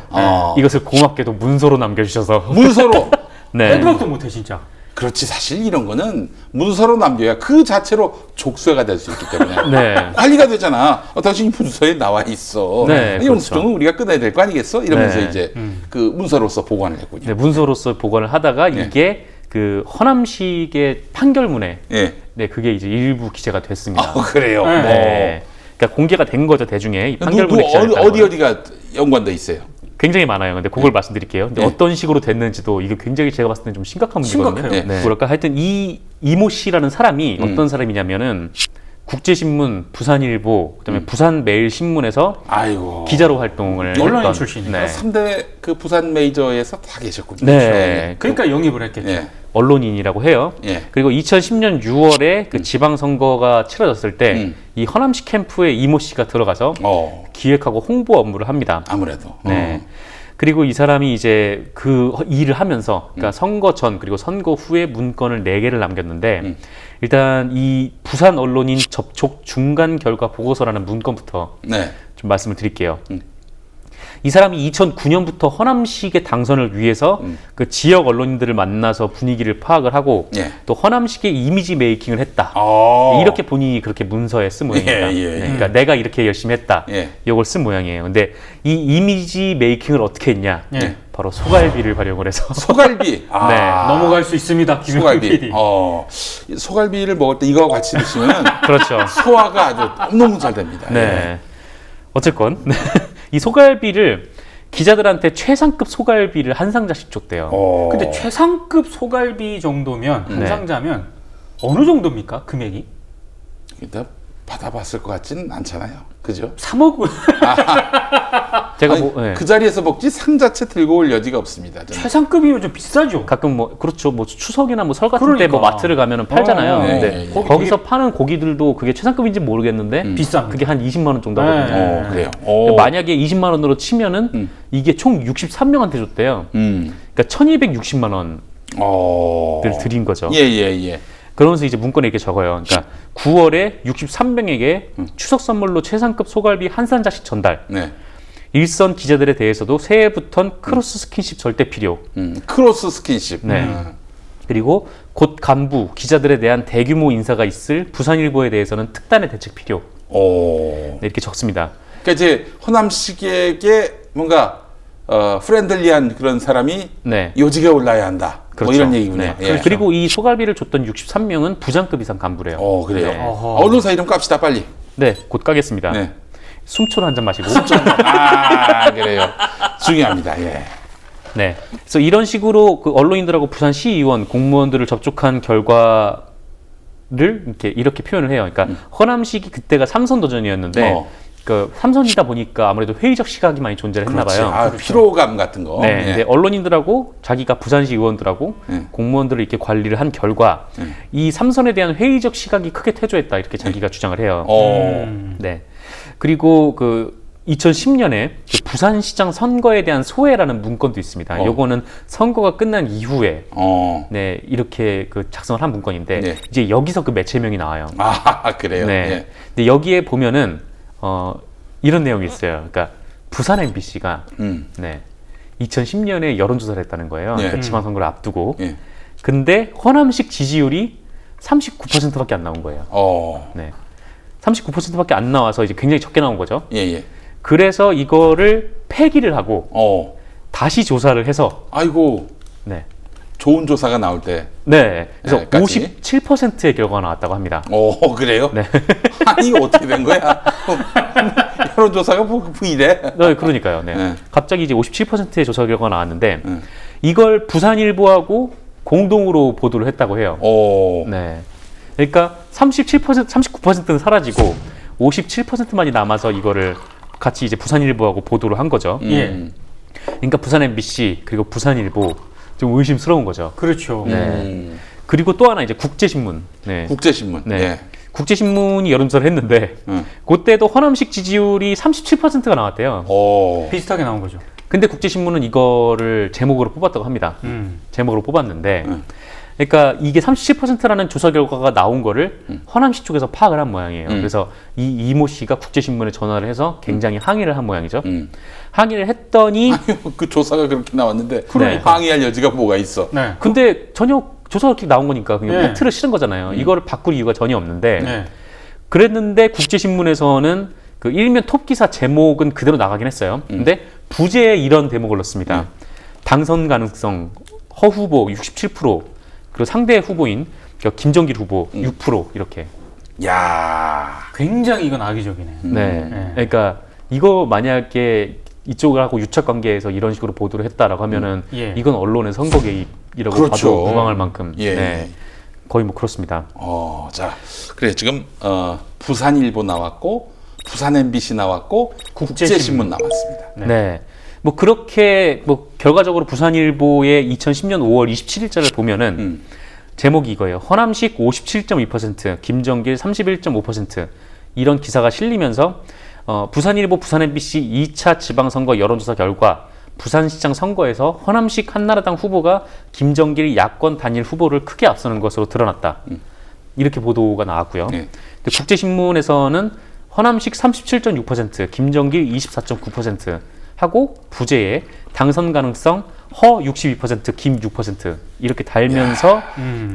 이것을 고맙게도 문서로 남겨주셔서 문서로. 네. 생각도 못해 진짜. 그렇지, 사실 이런 거는 문서로 남겨야 그 자체로 족쇄가 될 수 있기 때문에 네. 관리가 되잖아. 당신이 문서에 나와 있어. 네, 이 영수증은 그렇죠. 우리가 끊어야 될 거 아니겠어? 이러면서 네. 이제 그 문서로서 보관을 했군요. 네, 문서로서 보관을 하다가 네. 이게 그 허남식의 판결문에 예. 네, 그게 이제 일부 기재가 됐습니다. 그래요. 네. 네. 그러니까 공개가 된 거죠, 대중에. 이 누구 판결문에 기재됐다는 거예요. 어디가 연관돼 있어요? 굉장히 많아요. 근데 그걸 말씀드릴게요. 근데 네. 어떤 식으로 됐는지도 이게 굉장히 제가 봤을 때 좀 심각한 문제거든요. 심각해요. 네. 뭐랄까 하여튼 이 이모 씨라는 사람이 어떤 사람이냐면은 국제신문, 부산일보, 그다음에 부산매일신문에서 아이고. 기자로 활동을 언론인 했던, 출신이니까. 네. 3대 그 부산 메이저에서 다 계셨군요. 네. 그러니까 영입을 했겠죠. 예. 언론인이라고 해요. 예. 그리고 2010년 6월에 그 지방선거가 치러졌을 때 이 허남식 캠프에 이모 씨가 들어가서 기획하고 홍보 업무를 합니다. 아무래도. 네. 그리고 이 사람이 이제 그 일을 하면서, 그러니까 선거 전 그리고 선거 후에 문건을 4개를 남겼는데, 일단 이 부산 언론인 접촉 중간 결과 보고서라는 문건부터 네. 좀 말씀을 드릴게요. 이 사람이 2009년부터 허남식의 당선을 위해서 그 지역 언론인들을 만나서 분위기를 파악을 하고 예. 또 허남식의 이미지 메이킹을 했다. 이렇게 본인이 그렇게 문서에 쓴 모양입니다. 예, 예, 네, 예. 그러니까 내가 이렇게 열심히 했다. 예. 이걸 쓴 모양이에요. 근데 이 이미지 메이킹을 어떻게 했냐? 예. 바로 소갈비를 활용을 해서 소갈비. 넘어갈 수 있습니다. 김영희 소갈비. PD. 소갈비를 먹을 때 이거와 같이 드시면 그렇죠. 소화가 아주 너무 잘 됩니다. 네. 어쨌건 이 소갈비를 기자들한테 최상급 소갈비를 한 상자씩 줬대요. 근데 최상급 소갈비 정도면 한 네. 상자면 어느 정도입니까? 금액이? 일단 받아봤을 것 같지는 않잖아요. 그죠? 3억 제가 아니, 뭐 네. 그 자리에서 먹지 상 자체 들고 올 여지가 없습니다. 저는. 최상급이면 좀 비싸죠. 가끔 뭐 그렇죠. 뭐 추석이나 뭐 설 같은 때 뭐 그러니까. 마트를 가면은 팔잖아요. 네, 근데 네, 네. 거기서 파는 고기들도 그게 최상급인지 모르겠는데 비쌉니다. 그게 한 20만 원 정도 하거든요. 네. 그래요. 만약에 20만 원으로 치면은 이게 총 63명한테 줬대요. 그러니까 1,260만 원을 드린 거죠. 예. 그러면서 이제 문건에 이렇게 적어요. 그러니까 9월에 63명에게 추석 선물로 최상급 소갈비 한 상자씩 전달. 네. 일선 기자들에 대해서도 새해부턴 크로스 스킨십 절대 필요. 크로스 스킨십. 네. 그리고 곧 간부 기자들에 대한 대규모 인사가 있을 부산일보에 대해서는 특단의 대책 필요. 네, 이렇게 적습니다. 그러니까 이제 허남식에게 뭔가 프렌들리한 그런 사람이 네. 요직에 올라야 한다. 그렇죠. 뭐 이런 얘기군요. 네. 예. 그리고 이 소갈비를 줬던 63명은 부장급 이상 간부래요. 그래요. 네. 언론사 이름 깝시다 빨리. 네, 곧 가겠습니다. 네. 숨초를 한 잔 마시고. 그래요. 중요합니다. 예. 네. 그래서 이런 식으로 그 언론인들하고 부산시의원 공무원들을 접촉한 결과를 이렇게 표현을 해요. 그러니까 허남식이 그때가 삼선 도전이었는데 그 삼선이다 보니까 아무래도 회의적 시각이 많이 존재를 했나 봐요. 피로감 같은 거. 네. 예. 근데 언론인들하고 자기가 부산시 의원들하고 공무원들을 이렇게 관리를 한 결과 이 삼선에 대한 회의적 시각이 크게 퇴조했다 이렇게 자기가 주장을 해요. 네. 그리고 그 2010년에 그 부산시장 선거에 대한 소회라는 문건도 있습니다. 요거는 선거가 끝난 이후에 네, 이렇게 그 작성을 한 문건인데 네. 이제 여기서 그 매체명이 나와요. 그래요. 네. 예. 근데 여기에 보면은 이런 내용이 있어요. 그러니까 부산 MBC가 네, 2010년에 여론조사를 했다는 거예요. 그러니까 지방선거를 앞두고. 예. 근데 허남식 지지율이 39%밖에 안 나온 거예요. 네. 39%밖에 안 나와서 이제 굉장히 적게 나온 거죠. 예. 그래서 이거를 폐기를 하고 다시 조사를 해서 아이고. 네. 좋은 조사가 나올 때. 네. 그래서 까지? 57%의 결과가 나왔다고 합니다. 그래요? 네. 아니 이거 어떻게 된 거야? 여론조사가 뭐 이래? 네, 그러니까요. 네. 네. 갑자기 이제 57%의 조사 결과가 나왔는데 이걸 부산일보하고 공동으로 보도를 했다고 해요. 네. 그러니까 39%는 사라지고 57%만이 남아서 이거를 같이 이제 부산일보하고 보도를 한 거죠. 그러니까 부산 MBC 그리고 부산일보 좀 의심스러운 거죠. 그렇죠. 네. 그리고 또 하나 이제 국제신문. 네. 국제신문. 네. 예. 국제신문이 여론조사를 했는데 그때도 허남식 지지율이 37%가 나왔대요. 비슷하게 나온 거죠. 근데 국제신문은 이거를 제목으로 뽑았다고 합니다. 제목으로 뽑았는데 그러니까 이게 37%라는 조사 결과가 나온 거를 허남시 쪽에서 파악을 한 모양이에요. 그래서 이 이모 씨가 국제신문에 전화를 해서 굉장히 항의를 한 모양이죠. 항의를 했더니 그 조사가 그렇게 나왔는데 그러니까. 항의할 여지가 뭐가 있어? 네. 근데 전혀 조사가 이렇게 나온 거니까 그냥 네. 팩트를 실은 거잖아요. 이거를 바꿀 이유가 전혀 없는데 네. 그랬는데 국제신문에서는 그 일면 톱 기사 제목은 그대로 나가긴 했어요. 근데 부제에 이런 대목을 넣습니다. 당선 가능성 허 후보 67% 그리고 상대 후보인 그러니까 김정길 후보 6% 이렇게. 야, 굉장히 이건 악의적이네. 네. 그러니까 이거 만약에 이쪽하고 유착 관계에서 이런 식으로 보도를 했다라고 하면은 이건 언론의 선거 개입이라고 그렇죠. 봐도 무방할 만큼 예. 네. 거의 뭐 그렇습니다. 자, 그래 지금 부산일보 나왔고 부산 MBC 나왔고 국제신문 나왔습니다. 네. 뭐 그렇게 뭐 결과적으로 부산일보의 2010년 5월 27일자를 보면은 제목이 이거예요. 허남식 57.2%, 김정길 31.5% 이런 기사가 실리면서 부산일보, 부산 MBC 2차 지방선거 여론조사 결과 부산시장 선거에서 허남식 한나라당 후보가 김정길 야권 단일 후보를 크게 앞서는 것으로 드러났다. 이렇게 보도가 나왔고요. 근데 국제신문에서는 허남식 37.6%, 김정길 24.9% 하고 부제에 당선 가능성 허 62%, 김 6% 이렇게 달면서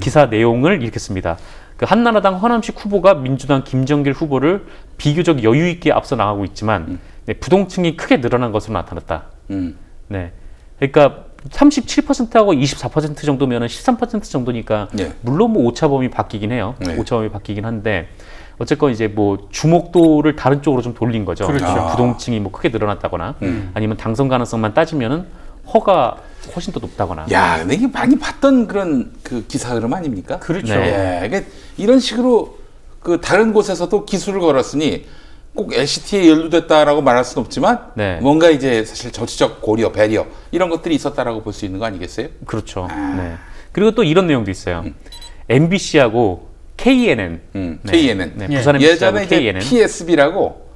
기사 내용을 이렇게 씁니다. 그 한나라당 허남식 후보가 민주당 김정길 후보를 비교적 여유 있게 앞서 나가고 있지만 네, 부동층이 크게 늘어난 것으로 나타났다. 네, 그러니까 37%하고 24% 정도면은 13% 정도니까 물론 뭐 오차범위 바뀌긴 해요. 오차범위 바뀌긴 한데 어쨌건 이제 뭐 주목도를 다른 쪽으로 좀 돌린 거죠. 그렇죠. 부동층이 뭐 크게 늘어났다거나 아니면 당선 가능성만 따지면은 허가 훨씬 더 높다거나. 야, 근데 이게 많이 봤던 그런 그 기사 흐름 아닙니까? 그렇죠. 예, 그러니까 이런 식으로 그 다른 곳에서도 기술을 걸었으니 꼭 LCT에 연루됐다라고 말할 수는 없지만 뭔가 이제 사실 정치적 고려, 배려 이런 것들이 있었다라고 볼 수 있는 거 아니겠어요? 그렇죠. 네. 그리고 또 이런 내용도 있어요. MBC하고 KNN, KNN. 네, 부산 MBC하고 예전에 이제 KNN. PSB라고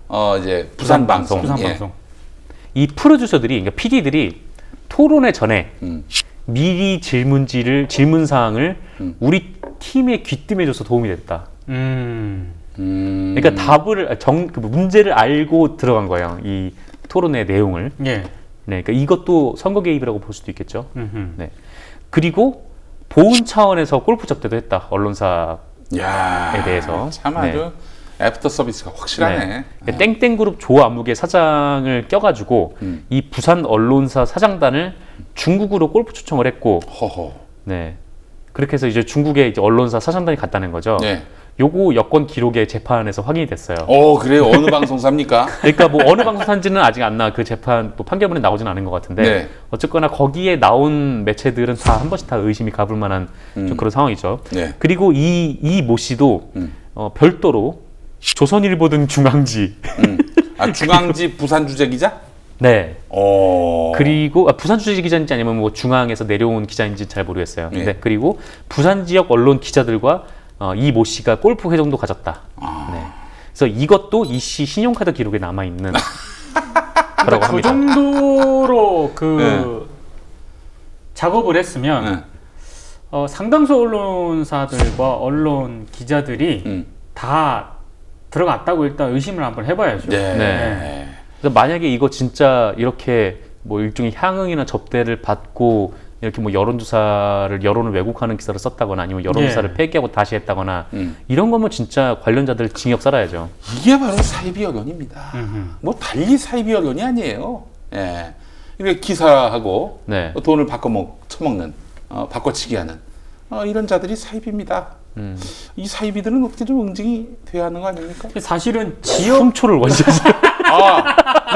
이제 부산방송. 부산방송. 이 프로듀서들이, 그러니까 PD들이 토론회 전에 미리 질문 사항을 우리 팀에 귀뜸해줘서 도움이 됐다. 그러니까 답을 그 문제를 알고 들어간 거예요. 이 토론회 내용을. 네, 그러니까 이것도 선거 개입이라고 볼 수도 있겠죠. 네. 그리고 보훈 차원에서 골프 접대도 했다. 언론사에 대해서. 참 아주 애프터 서비스가 확실하네. 네. 땡땡그룹 조 아무개 사장을 껴가지고 이 부산 언론사 사장단을 중국으로 골프 초청을 했고, 허허. 네. 그렇게 해서 이제 중국에 이제 언론사 사장단이 갔다는 거죠. 네. 요거 여권 기록에 재판에서 확인이 됐어요. 그래요? 어느 방송사입니까? 그러니까 뭐 어느 방송사인지는 아직 안 나, 그 재판 뭐 판결문에 나오진 않은 것 같은데, 네. 어쨌거나 거기에 나온 매체들은 다 한 번씩 다 의심이 가볼 만한 좀 그런 상황이죠. 네. 그리고 이 모 씨도 별도로 조선일보든 중앙지, 중앙지 부산 주재 기자? 네. 어. 그리고 부산 주재 기자인지 아니면 뭐 중앙에서 내려온 기자인지 잘 모르겠어요. 네. 네. 그리고 부산 지역 언론 기자들과 이 모 씨가 골프 회동도 가졌다. 네. 그래서 이것도 이 씨 신용카드 기록에 남아 있는 거라고 그 합니다. 정도로 네. 작업을 했으면 상당수 언론사들과 언론 기자들이 다 들어갔다고 일단 의심을 한번 해봐야죠. 네. 네. 그래서 만약에 이거 진짜 이렇게 뭐 일종의 향응이나 접대를 받고 이렇게 뭐 여론을 왜곡하는 기사를 썼다거나 아니면 여론조사를 폐기하고 다시 했다거나 이런 거면 진짜 관련자들 징역 살아야죠. 이게 바로 사이비 언론입니다. 뭐 달리 사이비 언론이 아니에요. 예. 이렇게 기사하고 네. 돈을 처먹는, 바꿔치기 하는 이런 자들이 사이비입니다. 이 사이비들은 어떻게 좀 응징이 돼야 하는 거 아닙니까? 사실은 지역 숨초를 원샷.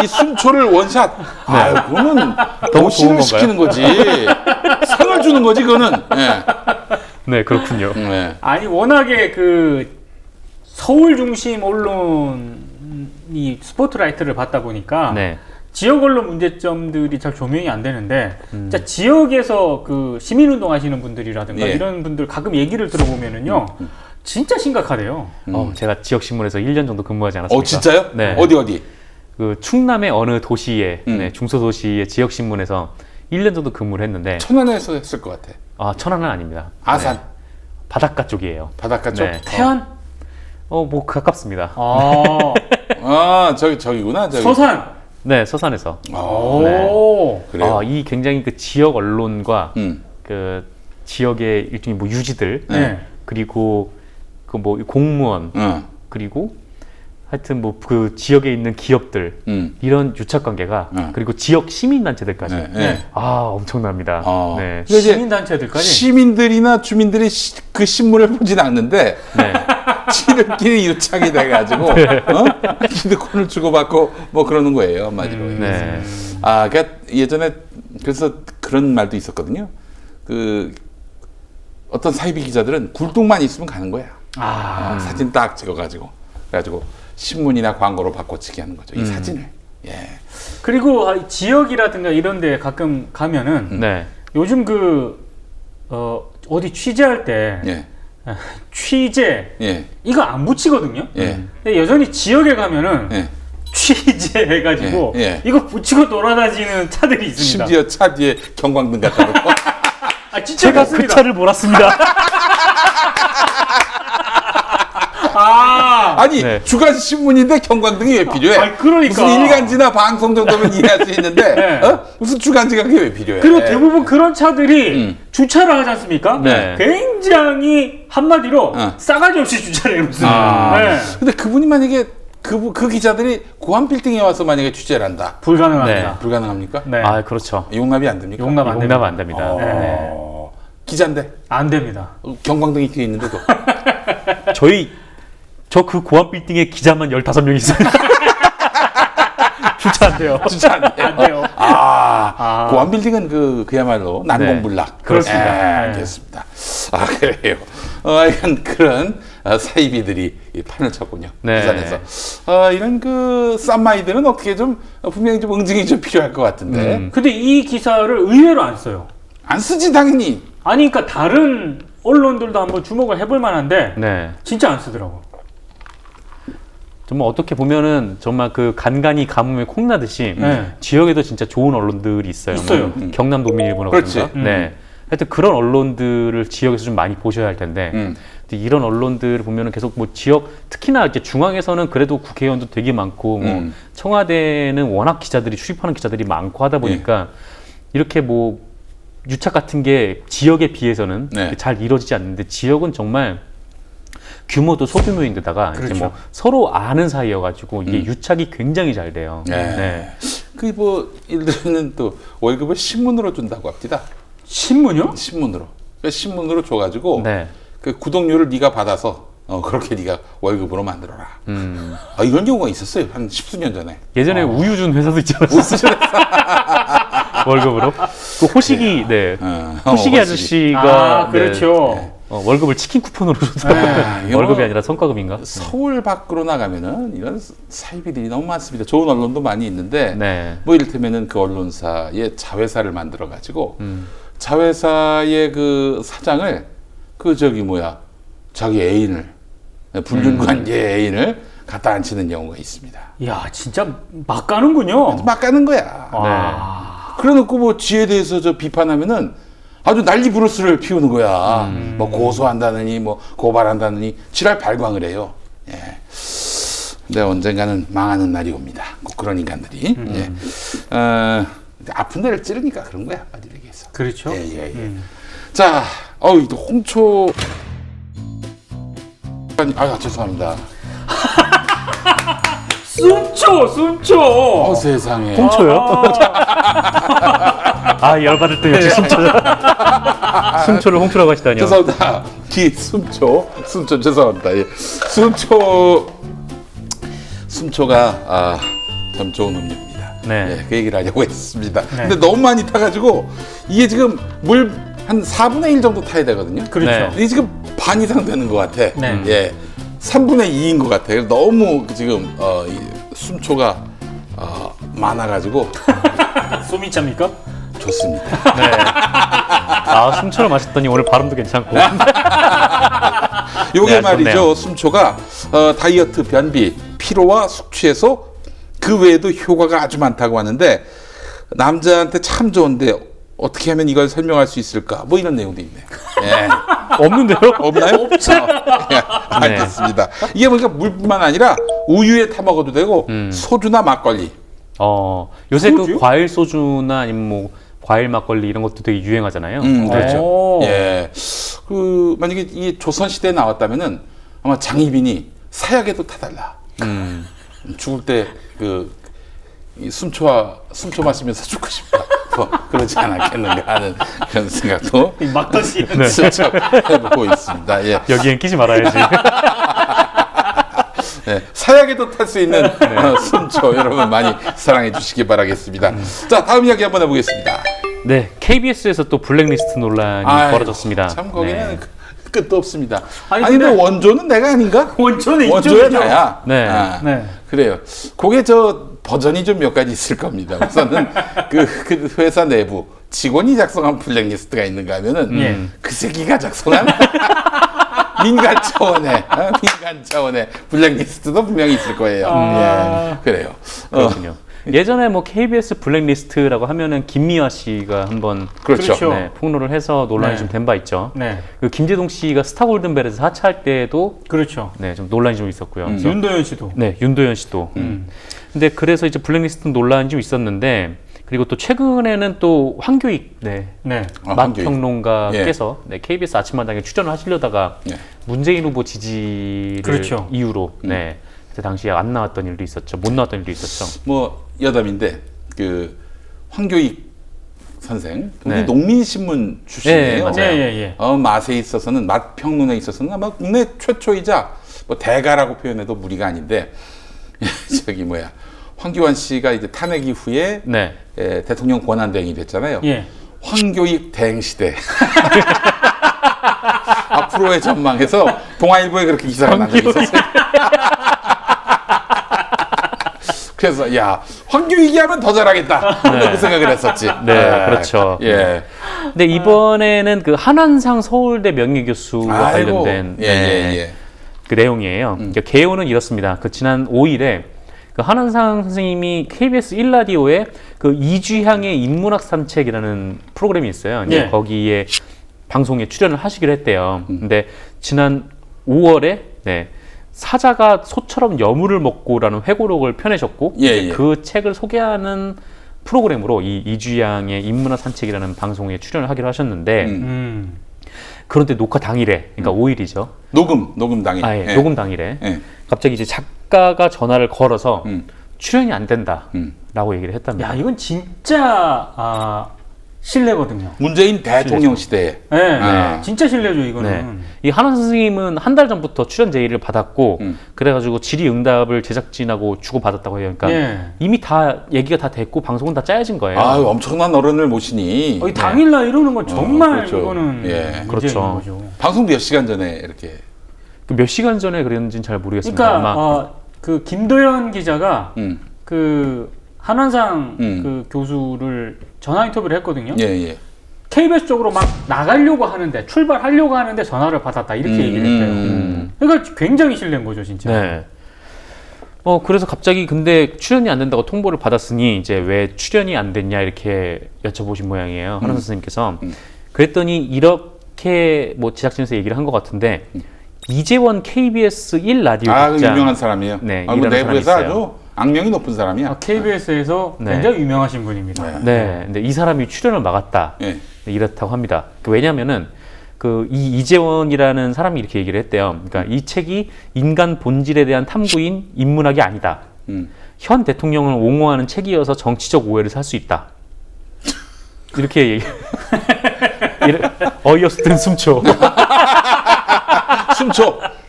이 순초를 원샷. 아유, 그거는 너무 도시를 좋은 시키는 거지. 상을 주는 거지, 그거는. 예. 네, 그렇군요. 예. 아니 워낙에 그 서울 중심 언론이 스포트라이트를 받다 보니까 네. 지역 언론 문제점들이 잘 조명이 안 되는데 진짜 지역에서 그 시민운동 하시는 분들이라든가 예. 이런 분들 가끔 얘기를 들어보면은요 진짜 심각하대요. 제가 지역 신문에서 1년 정도 근무하지 않았습니까? 진짜요? 네. 어디? 그 충남의 어느 도시에 네, 중소도시의 지역 신문에서 1년 정도 근무를 했는데 천안에서 했을 것 같아. 천안은 아닙니다. 아산. 네. 바닷가 쪽이에요. 바닷가 쪽? 네. 태안? 뭐 가깝습니다. 저기구나. 저기. 서산? 네, 서산에서. 오. 그래요. 이 굉장히 그 지역 언론과 음. 그 지역의 일종의 뭐 유지들 네. 그리고 그 뭐 공무원 그리고 하여튼 뭐 그 지역에 있는 기업들 이런 유착 관계가 그리고 지역 시민단체들까지 네. 엄청납니다. 네. 근데 이제 시민단체들까지? 시민들이나 주민들이 그 신문을 보진 않는데 네. 지들끼리 유착이 돼가지고 기득권을 주고받고 뭐 그러는 거예요, 한마디로. 네. 그러니까 예전에 그래서 그런 말도 있었거든요. 그 어떤 사이비 기자들은 굴뚝만 있으면 가는 거야. 사진 딱 찍어가지고 그래가지고 신문이나 광고로 바꿔치기 하는 거죠. 이 사진을. 예. 그리고 지역이라든가 이런 데 가끔 가면은 네. 요즘 어디 취재할 때 예. 취재 예. 이거 안 붙이거든요. 예. 근데 여전히 지역에 가면은 예. 취재 해가지고 예, 예. 이거 붙이고 돌아다니는 차들이 있습니다. 심지어 차 뒤에 경광등 갖다 놓고. 진짜 제가 맞습니다. 그 차를 몰았습니다. 아니 네. 주간 신문인데 경광등이 왜 필요해? 그러니까. 무슨 일간지나 방송 정도면 이해할 수 있는데 네. 무슨 주간지가 그게 왜 필요해? 그리고 대부분 그런 차들이 주차를 하지 않습니까? 네. 굉장히 한마디로 싸가지 없이 주차를 해놓습니다. 네. 근데 그분이 만약에 그 기자들이 고한 빌딩에 와서 만약에 취재를 한다. 불가능합니다. 네. 불가능합니까? 네. 그렇죠. 용납이 안 됩니까? 용납 안 됩니다. 안 됩니다. 네. 기자인데 안 됩니다. 경광등이 뒤에 있는데도. 저 그 고암 빌딩에 기자만 15명 있어요. 주차 안 돼요. 진짜 안 돼요. 안 돼요. 고한 빌딩은 그야말로 난공불락. 그렇습니다. 예, 네. 알겠습니다. 그래요. 이런 그런 사이비들이 판을 쳤군요. 네. 부산에서. 이런 쌈마이들은 어떻게 좀 분명히 좀 응징이 좀 필요할 것 같은데. 근데 이 기사를 의외로 안 써요. 안 쓰지 당연히. 아니 그러니까 다른 언론들도 한번 주목을 해볼 만한데 네. 진짜 안 쓰더라고. 정말 어떻게 보면은 정말 그 간간히 가뭄에 콩나듯이 지역에도 진짜 좋은 언론들이 있어요. 있어요. 뭐 경남도민일보라든가. 그렇지. 네. 하여튼 그런 언론들을 지역에서 좀 많이 보셔야 할 텐데 근데 이런 언론들을 보면은 계속 뭐 지역 특히나 이제 중앙에서는 그래도 국회의원도 되게 많고 뭐 청와대는 워낙 기자들이 출입하는 기자들이 많고 하다 보니까 이렇게 뭐 유착 같은 게 지역에 비해서는 네. 잘 이루어지지 않는데 지역은 정말 규모도 소규모인데다가 그렇죠. 이제 뭐 서로 아는 사이여가지고 이게 유착이 굉장히 잘 돼요. 네. 그 뭐 예를 들면 또 월급을 신문으로 준다고 합니다. 신문요? 신문으로. 그러니까 신문으로 줘가지고 네. 그 구독료를 네가 받아서 그렇게 네가 월급으로 만들어라. 이런 경우가 있었어요. 한 10수년 전에. 예전에 우유 준 회사도 있잖아요. 월급으로. 그 호식이, 네. 호식이 아저씨가. 그렇죠. 네. 월급을 치킨 쿠폰으로 줬어요. 월급이 아니라 성과금인가? 서울 밖으로 나가면은 이런 사이비들이 너무 많습니다. 좋은 언론도 많이 있는데, 네. 뭐 이를테면은 그 언론사의 자회사를 만들어 가지고 자회사의 그 사장을 자기 애인을 불륜관계 애인을 갖다 앉히는 경우가 있습니다. 이야, 진짜 막 가는군요. 막 가는 거야. 그래놓고 뭐 지에 대해서 비판하면은 아주 난리 부르스를 피우는 거야. 뭐 고소한다느니 뭐 고발한다느니 지랄 발광을 해요. 예. 근데 언젠가는 망하는 날이 옵니다. 꼭 그런 인간들이. 예. 아픈 데를 찌르니까 그런 거야. 어디 얘기해서. 그렇죠. 예. 자, 또 홍초. 죄송합니다. 숨초. 세상에. 홍초요? 열받을 때 역시 숨초죠. 숨초를 홍초라고 하시다니요. 죄송합니다. 숨초 죄송합니다. 예. 숨초가 참 좋은 음료입니다. 네. 예, 그 얘기를 하려고 했습니다. 근데 너무 많이 타가지고 이게 지금 물 한 4분의 1 정도 타야 되거든요. 그렇죠. 네. 이게 지금 반 이상 되는 것 같아. 네. 예. 3분의 2인 것 같아요. 너무 지금 이 숨초가 많아가지고 숨이 찹니까? 좋습니다. 네. 숨초를 마셨더니 오늘 발음도 괜찮고. 요게 네, 말이죠. 좋네요. 숨초가 다이어트, 변비, 피로와 숙취해소 그 외에도 효과가 아주 많다고 하는데 남자한테 참 좋은데 어떻게 하면 이걸 설명할 수 있을까? 뭐 이런 내용도 있네요. 예. 없는데요? 없나요? 없죠. 알겠습니다. 이게 보니까 물뿐만 아니라 우유에 타 먹어도 되고 소주나 막걸리. 요새 소주? 그 과일 소주나 아니면 뭐 과일 막걸리 이런 것도 되게 유행하잖아요. 그렇죠. 예. 만약에 이 조선 시대에 나왔다면은 아마 장희빈이 사약에도 타달라. 죽을 때 이 숨초 마시면서 죽고 싶다. 뭐 그러지 않았겠는가 하는 그런 생각도 막 던지. 슬쩍 해보고 있습니다. 예. 여기엔 끼지 말아야지. 네, 사약에도 탈 수 있는 숨초 여러분 많이 사랑해 주시기 바라겠습니다. 자, 다음 이야기 한번 해보겠습니다. 네, KBS에서 또 블랙리스트 논란이 벌어졌습니다. 참 거기는 네. 끝도 없습니다. 아니, 근데 근데 원조는 내가 아닌가? 원조는 원조야 이쪽이죠. 나야. 네. 네. 그래요. 그게 버전이 좀 몇 가지 있을 겁니다. 우선은 그 회사 내부 직원이 작성한 블랙리스트가 있는가 하면은 그 새끼가 작성한 민간 차원의 블랙리스트도 분명히 있을 거예요. 예, 그래요. 그렇군요. 예전에 뭐 KBS 블랙리스트라고 하면은 김미화 씨가 한번 그렇죠. 네, 폭로를 해서 논란이 네. 좀 된 바 있죠. 네. 그 김재동 씨가 스타 골든벨에서 하차할 때도 그렇죠. 네, 좀 논란이 좀 있었고요. 그래서 윤도현 씨도. 네, 윤도현 씨도. 근데 그래서 이제 블랙리스트 논란이 좀 있었는데 그리고 또 최근에는 또 황교익 네. 막평론가께서 네, KBS 아침마당에 출연을 하시려다가 문재인 후보 지지를 그렇죠. 이유로 네, 그때 당시에 안 나왔던 일도 있었죠. 못 나왔던 일도 있었죠. 뭐 여담인데 황교익 선생 네. 농민신문 출신이에요. 네, 맞아요. 맛에 있어서는 맛 평론에 있어서는 아마 국내 최초이자 뭐 대가라고 표현해도 무리가 아닌데 황교안 씨가 이제 탄핵 이후에 네. 대통령 권한대행이 됐잖아요. 예. 황교익 대행 시대. 앞으로의 전망에서 동아일보에 그렇게 기사가 난 적이 있었어요. 그래서 황교익이 하면 더 잘하겠다. 그 생각을 했었지. 네, 그렇죠. 예. 근데 이번에는 그 한한상 서울대 명예교수와 아이고. 관련된 예. 그 내용이에요. 그러니까 개요는 이렇습니다. 그 지난 5일에 그 한한상 선생님이 KBS 1라디오에 그 이주향의 인문학 산책이라는 프로그램이 있어요. 이제 예. 거기에 방송에 출연을 하시기로 했대요. 근데 지난 5월에 사자가 소처럼 여물을 먹고라는 회고록을 펴내셨고 예. 그 책을 소개하는 프로그램으로 이 이주향의 인문학 산책이라는 방송에 출연을 하기로 하셨는데 그런데 녹화 당일에, 그러니까 5일이죠. 녹음 당일. 예. 녹음 당일에 예. 갑자기 이제 작가가 전화를 걸어서 음. 출연이 안 된다라고 얘기를 했답니다. 야, 이건 진짜 신뢰거든요. 문재인 대통령 시대에. 네, 아. 진짜 신뢰죠 이거는. 네. 이 한원 선생님은 한 달 전부터 출연 제의를 받았고 그래가지고 질의응답을 제작진하고 주고 받았다고 해요. 그러니까 예. 이미 다 얘기가 다 됐고 방송은 다 짜여진 거예요. 아유, 엄청난 어른을 모시니. 이 당일날 이러는 건 정말 그렇죠. 이거는 예. 문제인 그렇죠. 거죠. 방송 몇 시간 전에 이렇게. 그몇 시간 전에 그랬는지는 잘 모르겠습니다. 그러니까 아마 그 김도연 기자가 음. 그 한원상 음. 그 교수를 전화 인터뷰를 했거든요. 예, 예. KBS 쪽으로 막 나가려고 하는데 출발하려고 하는데 전화를 받았다 이렇게 얘기를 했대요. 그러니까 굉장히 신뢰인 거죠 진짜. 네. 그래서 갑자기 근데 출연이 안 된다고 통보를 받았으니 이제 왜 출연이 안 됐냐 이렇게 여쭤보신 모양이에요. 한원 선생님께서. 그랬더니 이렇게 뭐 제작진에서 얘기를 한 것 같은데 이재원 KBS 1라디오 아, 그 국장. 유명한 사람이에요. 네, 아, 그 일하는 내부에서 사람이 있어요. 아주 악명이 높은 사람이야. KBS에서 네. 굉장히 유명하신 분입니다. 네, 근데 이 사람이 출연을 막았다. 예. 네, 이렇다고 합니다. 왜냐하면은 이 이재원이라는 사람이 이렇게 얘기를 했대요. 그러니까 이 책이 인간 본질에 대한 탐구인 인문학이 아니다. 현 대통령을 옹호하는 책이어서 정치적 오해를 살 수 있다. 이렇게 얘기. 어이없을 땐 숨죠.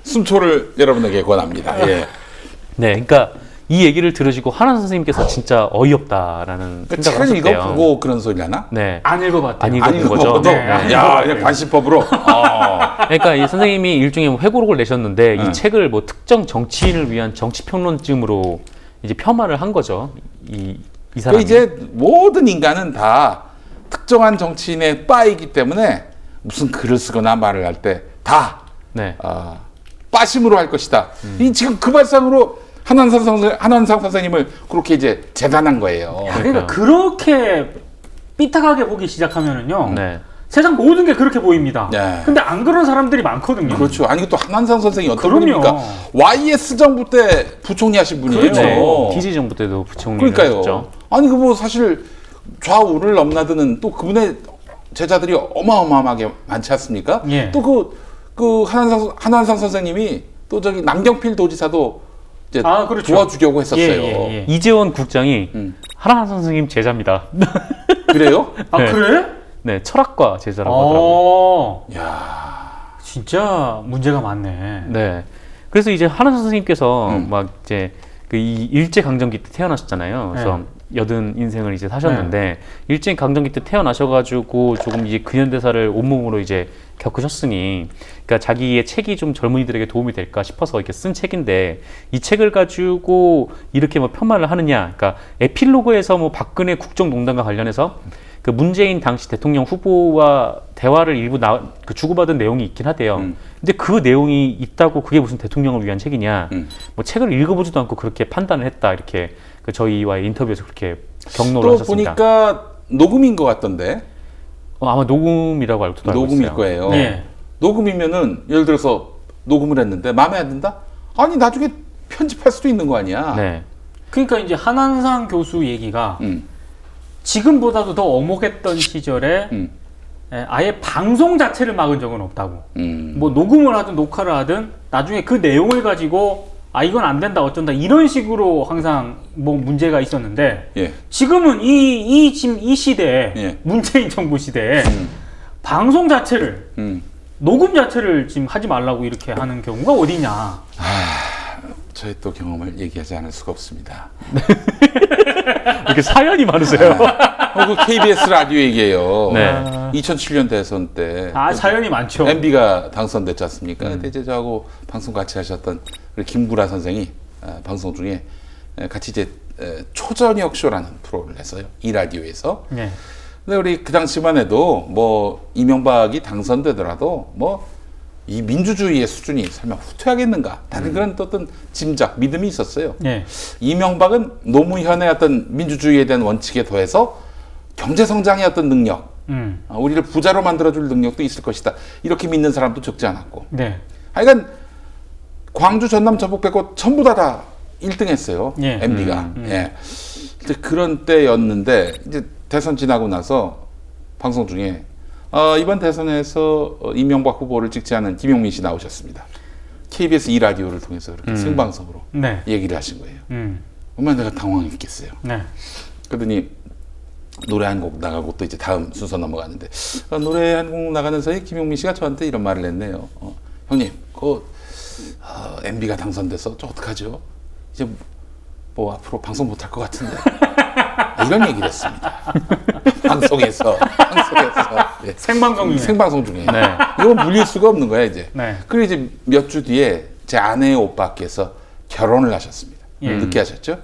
숨초를 여러분에게 권합니다. 예. 네, 그러니까 이 얘기를 들으시고 한원 선생님께서 진짜 어이없다라는 그 생각을 책을 하셨대요. 읽어보고 그런 소리 하나? 네. 안 읽어봤대요. 안 읽어본 거죠. 읽어보고도? 네. 야, 그냥 관심법으로. 그러니까 이 선생님이 일종의 회고록을 내셨는데 네. 이 책을 뭐 특정 정치인을 위한 정치평론쯤으로 이제 폄하를 한 거죠. 이 그 사람이. 이제 모든 인간은 다 특정한 정치인의 빠이기 때문에 무슨 글을 쓰거나 말을 할 때 다 네. 빠심으로 할 것이다. 이 지금 그 발상으로 한원상 선생님을 그렇게 이제 재단한 거예요. 그러니까 그렇게 삐딱하게 보기 시작하면은요. 네. 세상 모든 게 그렇게 보입니다. 네. 근데 안 그런 사람들이 많거든요. 그렇죠. 아니 또 한원상 선생이 어떤 그럼요. 분입니까? YS 정부 때 부총리 하신 분이에요. 그렇죠. 네. TJ 정부 때도 부총리를 그러니까요. 하셨죠. 아니 그 뭐 사실 좌우를 넘나드는 또 그분의 제자들이 어마어마하게 많지 않습니까? 예. 또 그 한원상 선생님이 또 저기 남경필 도지사도 이제 그렇죠. 도와주려고 했었어요. 예. 이재원 국장이 한원 선생님 제자입니다. 그래요? 아 네. 그래? 네, 철학과 제자라고 하더라고요. 야, 진짜 문제가 많네. 네. 그래서 이제 한원 선생님께서 막 이제 그 이 일제 강점기 때 태어나셨잖아요. 그래서 여든 인생을 이제 사셨는데 일제 강점기 때 태어나셔가지고 조금 이제 근현대사를 온몸으로 이제 겪으셨으니, 그러니까 자기의 책이 좀 젊은이들에게 도움이 될까 싶어서 이렇게 쓴 책인데 이 책을 가지고 이렇게 뭐 폄하를 하느냐? 그러니까 에필로그에서 뭐 박근혜 국정농단과 관련해서 그 문재인 당시 대통령 후보와 대화를 일부 주고받은 내용이 있긴 하대요. 근데 그 내용이 있다고 그게 무슨 대통령을 위한 책이냐? 뭐 책을 읽어보지도 않고 그렇게 판단을 했다. 이렇게 그 저희와의 인터뷰에서 그렇게 경로를 또 하셨습니다. 보니까 녹음인 것 같던데. 아마 녹음이라고 알고 있어요. 녹음일 거예요. 네. 녹음이면은 예를 들어서 녹음을 했는데 마음에 안 든다? 아니 나중에 편집할 수도 있는 거 아니야. 네. 그러니까 이제 한한상 교수 얘기가 지금보다도 더 어목했던 시절에 아예 방송 자체를 막은 적은 없다고. 뭐 녹음을 하든 녹화를 하든 나중에 그 내용을 가지고 이건 안 된다 어쩐다 이런 식으로 항상 뭐 문제가 있었는데 예. 지금은 지금 이 시대에 예. 문재인 정부 시대에 방송 자체를 녹음 자체를 지금 하지 말라고 이렇게 하는 경우가 어디냐. 저의 또 경험을 얘기하지 않을 수가 없습니다. 이렇게 사연이 많으세요. 그 KBS 라디오 얘기예요. 네. 2007년 대선 때 사연이 많죠. MB가 당선됐지 않습니까? 그때 이제 저하고 방송 같이 하셨던 우리 김구라 선생이 방송 중에 같이 이제 초저녁 쇼라는 프로를 했어요. 이 라디오에서. 네. 근데 우리 그 당시만 해도 뭐 이명박이 당선되더라도 뭐 이 민주주의의 수준이 설마 후퇴하겠는가? 다른 그런 어떤 짐작, 믿음이 있었어요. 네. 이명박은 노무현의 어떤 민주주의에 대한 원칙에 더해서 경제 성장의 어떤 능력, 우리를 부자로 만들어줄 능력도 있을 것이다. 이렇게 믿는 사람도 적지 않았고. 네. 하여간 광주, 전남, 전북 빼고 전부 다 1등했어요. 예. MB가. 예. 이제 그런 때였는데 이제 대선 지나고 나서 방송 중에 이번 대선에서 이명박 후보를 찍지 않은 김용민 씨 나오셨습니다. KBS 2라디오를 통해서 그렇게 생방송으로 네. 얘기를 하신 거예요. 얼마나 내가 당황했겠어요. 네. 그러더니 노래 한 곡 나가고 또 이제 다음 순서 넘어가는데 노래 한 곡 나가는 사이에 김용민 씨가 저한테 이런 말을 했네요. 형님, MB가 당선돼서 저 어떡하죠? 이제 뭐 앞으로 방송 못할 것 같은데 이런 얘기를 했습니다. 방송에서 예. 생방송 중에 네. 이건 물릴 수가 없는 거야 이제. 네. 그리고 이제 몇 주 뒤에 제 아내의 오빠께서 결혼을 하셨습니다. 늦게 하셨죠.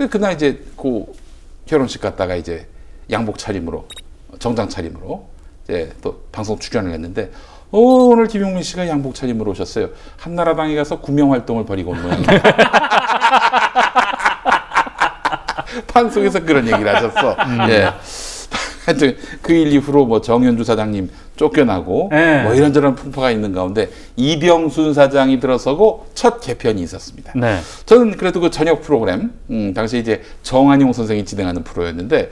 그날 이제 그 결혼식 갔다가 이제 양복 차림으로 정장 차림으로 이제 또 방송 출연을 했는데 오늘 김용민 씨가 양복 차림으로 오셨어요. 한나라당에 가서 구명 활동을 벌이고 온 모양이에요. 방송에서 그런 얘기를 하셨어. 예. 하여튼 그 일 이후로 뭐 정현주 사장님 쫓겨나고 네. 뭐 이런저런 풍파가 있는 가운데 이병순 사장이 들어서고 첫 개편이 있었습니다. 네. 저는 그래도 그 저녁 프로그램 당시 이제 정한용 선생이 진행하는 프로였는데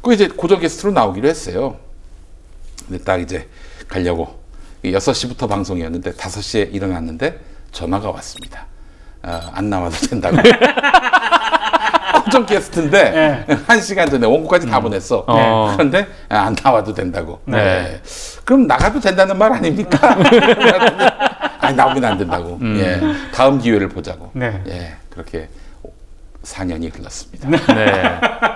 그 이제 고정 게스트로 나오기로 했어요. 근데 딱 이제 가려고 6시부터 방송이었는데 5시에 일어났는데 전화가 왔습니다. 안 나와도 된다고. 고정 게스트인데 네. 1시간 전에 원고까지 다 보냈어. 그런데 안 나와도 된다고. 네. 네. 그럼 나가도 된다는 말 아닙니까? 아니 나오면 안 된다고. 예. 다음 기회를 보자고. 네. 예. 그렇게 4년이 흘렀습니다. 네.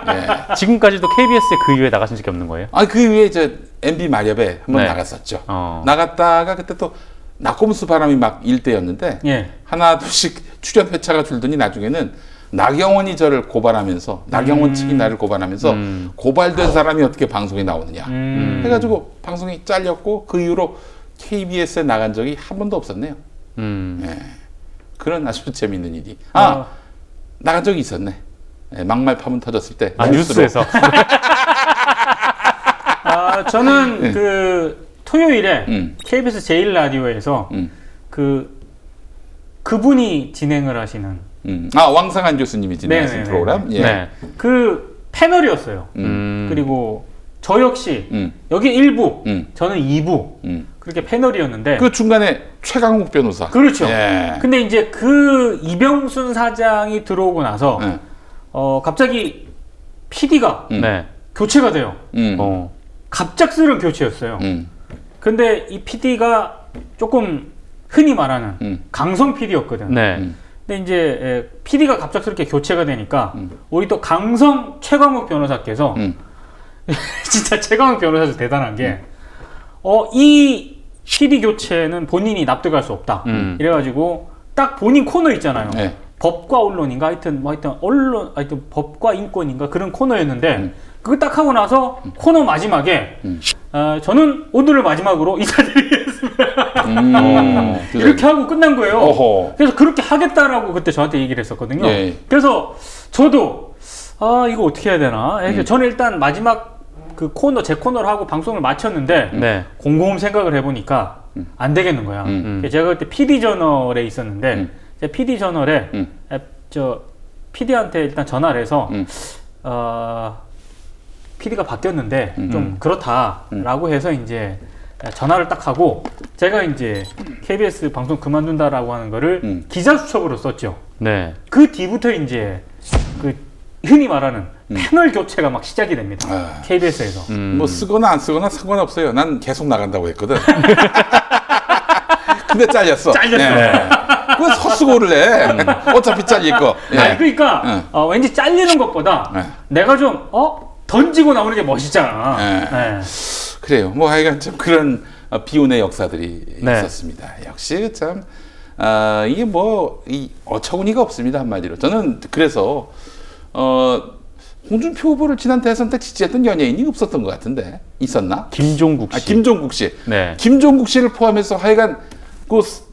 예. 지금까지도 KBS에 그 이후에 나가신 적이 없는 거예요? 그 이후에 이제 MB 마렵에 한번 네. 나갔었죠. 어. 나갔다가 그때 또 낙곰수 바람이 막 일대였는데 예. 하나 둘씩 출연 회차가 줄더니 나중에는 나경원이 저를 고발하면서 나경원 측이 나를 고발하면서 고발된 사람이 어떻게 방송에 나오느냐 해가지고 방송이 잘렸고 그 이후로 KBS에 나간 적이 한 번도 없었네요. 예. 그런 아주 재밌는 일이 나간 적이 있었네. 예, 막말 파문 터졌을 때 뉴스에서. 저는 네. 그 토요일에 KBS 제1라디오에서 그분이 진행을 하시는 왕상한 교수님이 진행하신 네네네. 프로그램. 예. 네. 그 패널이었어요. 그리고 저 역시 여기 1부, 저는 2부 그렇게 패널이었는데 그 중간에 최강욱 변호사. 그렇죠. 예. 근데 이제 그 이병순 사장이 들어오고 나서 예. 갑자기 PD가 네. 교체가 돼요. 갑작스러운 교체였어요. 근데 이 PD가 조금 흔히 말하는 강성 PD였거든. 네. 근데 이제 PD가 갑작스럽게 교체가 되니까 우리 또 강성 최강욱 변호사께서 진짜 최강욱 변호사도 대단한 게 이 PD 교체는 본인이 납득할 수 없다. 이래가지고 딱 본인 코너 있잖아요. 네. 법과 언론인가 하여튼 법과 인권인가 그런 코너였는데 그거 딱 하고 나서 코너 마지막에 저는 오늘을 마지막으로 인사드리겠습니다. 이렇게 하고 끝난 거예요. 어허. 그래서 그렇게 하겠다라고 그때 저한테 얘기를 했었거든요. 예. 그래서 저도 이거 어떻게 해야 되나. 저는 일단 마지막 그 코너 제 코너를 하고 방송을 마쳤는데 네. 곰곰 생각을 해보니까 안 되겠는 거야. 제가 그때 PD 저널에 있었는데 제 PD 저널에 저 PD한테 일단 전화를 해서 PD가 바뀌었는데 좀 그렇다라고 해서 이제 전화를 딱 하고 제가 이제 KBS 방송 그만둔다라고 하는 거를 기자 수첩으로 썼죠. 네. 그 뒤부터 이제 그 흔히 말하는 패널 교체가 막 시작이 됩니다. KBS에서. 뭐 쓰거나 안 쓰거나 상관없어요. 난 계속 나간다고 했거든. 근데 잘렸어. 왜 헛수고를 해? 어차피 잘릴 거. 예. 아니 그러니까 왠지 잘리는 것보다 내가 좀 던지고 나오는 게 멋있잖아. 네. 그래요. 뭐 하여간 좀 그런 비운의 역사들이 네. 있었습니다. 역시 참 이게 뭐 이 어처구니가 없습니다. 한마디로. 저는 그래서 홍준표 후보를 지난 대선 때 지지했던 연예인이 없었던 것 같은데 있었나? 김종국 씨. 김종국 씨. 네. 김종국 씨를 포함해서 하여간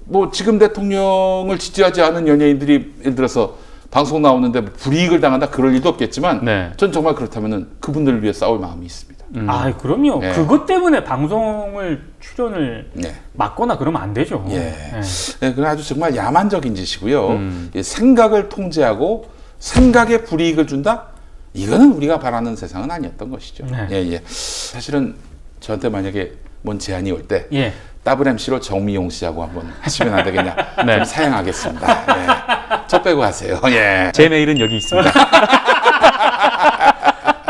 뭐 지금 대통령을 지지하지 않은 연예인들이 예를 들어서 방송 나오는데 불이익을 당한다 그럴 일도 없겠지만 네. 전 정말 그렇다면은 그분들을 위해 싸울 마음이 있습니다. 그럼요. 예. 그것 때문에 방송을 출연을 네. 막거나 그러면 안 되죠. 예. 예. 네, 그건 아주 정말 야만적인 짓이고요. 이 생각을 통제하고 생각에 불이익을 준다? 이거는 우리가 바라는 세상은 아니었던 것이죠. 네. 예. 사실은 저한테 만약에 뭔 제안이 올 때 예. 더블 MC로 정미용 씨하고 한번 하시면 안 되겠냐? 네. 좀 사양하겠습니다. 예. 저 빼고 하세요. 예. 제 메일은 여기 있습니다.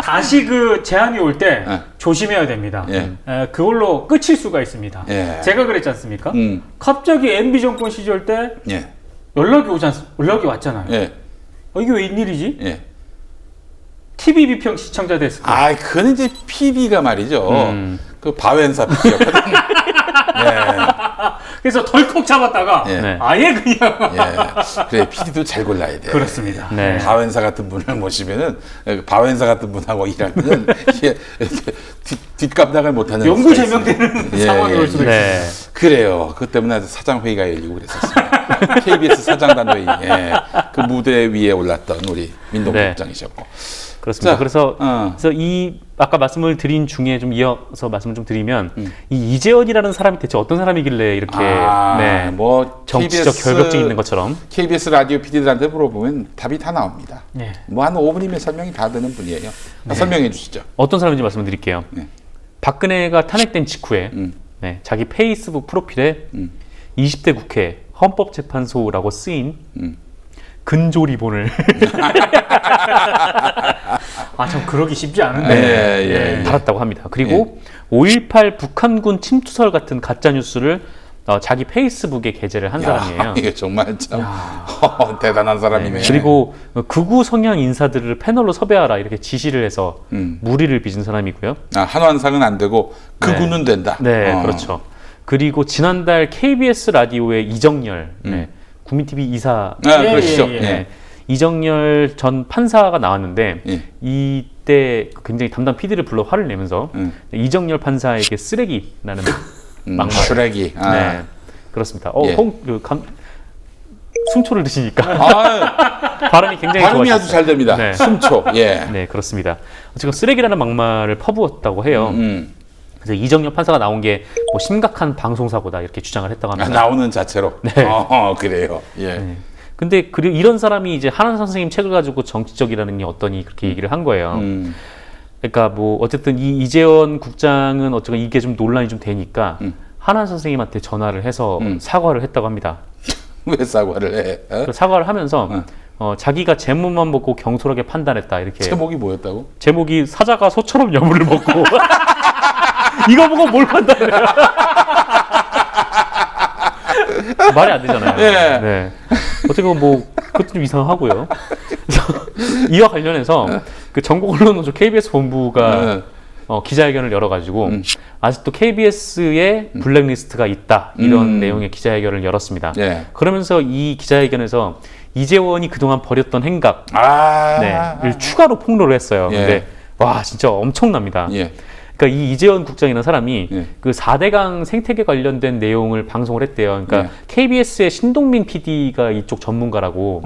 다시 그 제안이 올 때 예. 조심해야 됩니다. 예. 그걸로 끝일 수가 있습니다. 예. 제가 그랬지 않습니까? 음. 갑자기 MB 정권 시절 때 예. 연락이 왔잖아요. 예. 이게 웬일이지? 예. TV 비평 시청자 데스크. 아, 그건 이제 PD가 말이죠. 그 바웬사 PD였거든요. 예. 그래서 덜컥 잡았다가 예. 네. 아예 그냥 예. 그래, PD도 잘 골라야 돼. 그렇습니다. 네. 바웬사 같은 분을 모시면은, 바웬사 같은 분하고 일하면은, 이게 뒷감당을 못하는. 영구 수가 제명되는 있습니다. 상황이 올 수도 있어요. 네. 그래요. 그 때문에 사장회의가 열리고 그랬었습니다. KBS 사장단회의. 예. 그 무대 위에 올랐던 우리 민동 네. 국장이셨고. 그렇습니다. 자, 그래서 어. 이 아까 말씀을 드린 중에 좀 이어서 말씀을 좀 드리면 이 이재원이라는 사람이 대체 어떤 사람이길래 이렇게 네, 뭐 정치적 결벽증이 있는 것처럼 KBS 라디오 PD들한테 물어보면 답이 다 나옵니다. 네. 뭐 한 5분이면 설명이 다 되는 분이에요. 설명해 주시죠. 어떤 사람인지 말씀드릴게요. 네. 박근혜가 탄핵된 직후에 네, 자기 페이스북 프로필에 20대 국회 헌법재판소라고 쓰인 근조 리본을 참 그러기 쉽지 않은데. 예, 예. 달았다고 합니다. 그리고 5.18 북한군 침투설 같은 가짜 뉴스를 자기 페이스북에 게재를 한 사람이에요. 이게 정말 참 대단한 사람이네. 그리고 극우 성향 인사들을 패널로 섭외하라 이렇게 지시를 해서 무리를 빚은 사람이고요. 한완상은 안 되고 극우는 된다. 네, 그렇죠. 그리고 지난달 KBS 라디오의 이정열 국민TV 이사 그러시죠. 예, 예, 예. 네, 이정열 전 판사가 나왔는데 예. 이때 굉장히 담당 PD를 불러 화를 내면서 이정열 판사에게 쓰레기라는 막말. 쓰레기. 네, 그렇습니다. 예. 숨초를 드시니까 아, 발음이 굉장히 발음이 아주 좋아졌어요. 잘 됩니다. 네. 숨초. 예. 네, 그렇습니다. 지금 쓰레기라는 막말을 퍼부었다고 해요. 그래서 이정열 판사가 나온 게 뭐 심각한 방송사고다 이렇게 주장을 했다고 합니다. 나오는 자체로. 네. 그래요. 예. 네. 근데 그리고 이런 사람이 이제 한한 선생님 책을 가지고 정치적이라는 게 어떠니 그렇게 얘기를 한 거예요. 그러니까 뭐 어쨌든 이 이재원 국장은 어쨌든 이게 좀 논란이 좀 되니까 한한 선생님한테 전화를 해서 사과를 했다고 합니다. 왜 사과를 해? 그 사과를 하면서 자기가 제목만 보고 경솔하게 판단했다 이렇게. 제목이 뭐였다고? 제목이 사자가 소처럼 여물을 먹고 이거 보고 뭘 판단해요? 말이 안 되잖아요. 예. 네. 어쨌든 뭐 그것도 좀 이상하고요. 그래서 이와 관련해서 그 전국 언론노조 KBS 본부가 기자회견을 열어가지고 아직도 KBS에 블랙리스트가 있다 이런 내용의 기자회견을 열었습니다. 예. 그러면서 이 기자회견에서 이재원이 그동안 벌였던 행각 를 추가로 폭로를 했어요. 예. 근데 와 진짜 엄청납니다. 예. 그러니까 이 이재원 국장이라는 사람이 예. 그 4대강 생태계 관련된 내용을 방송을 했대요. 그러니까 예. KBS의 신동민 PD가 이쪽 전문가라고.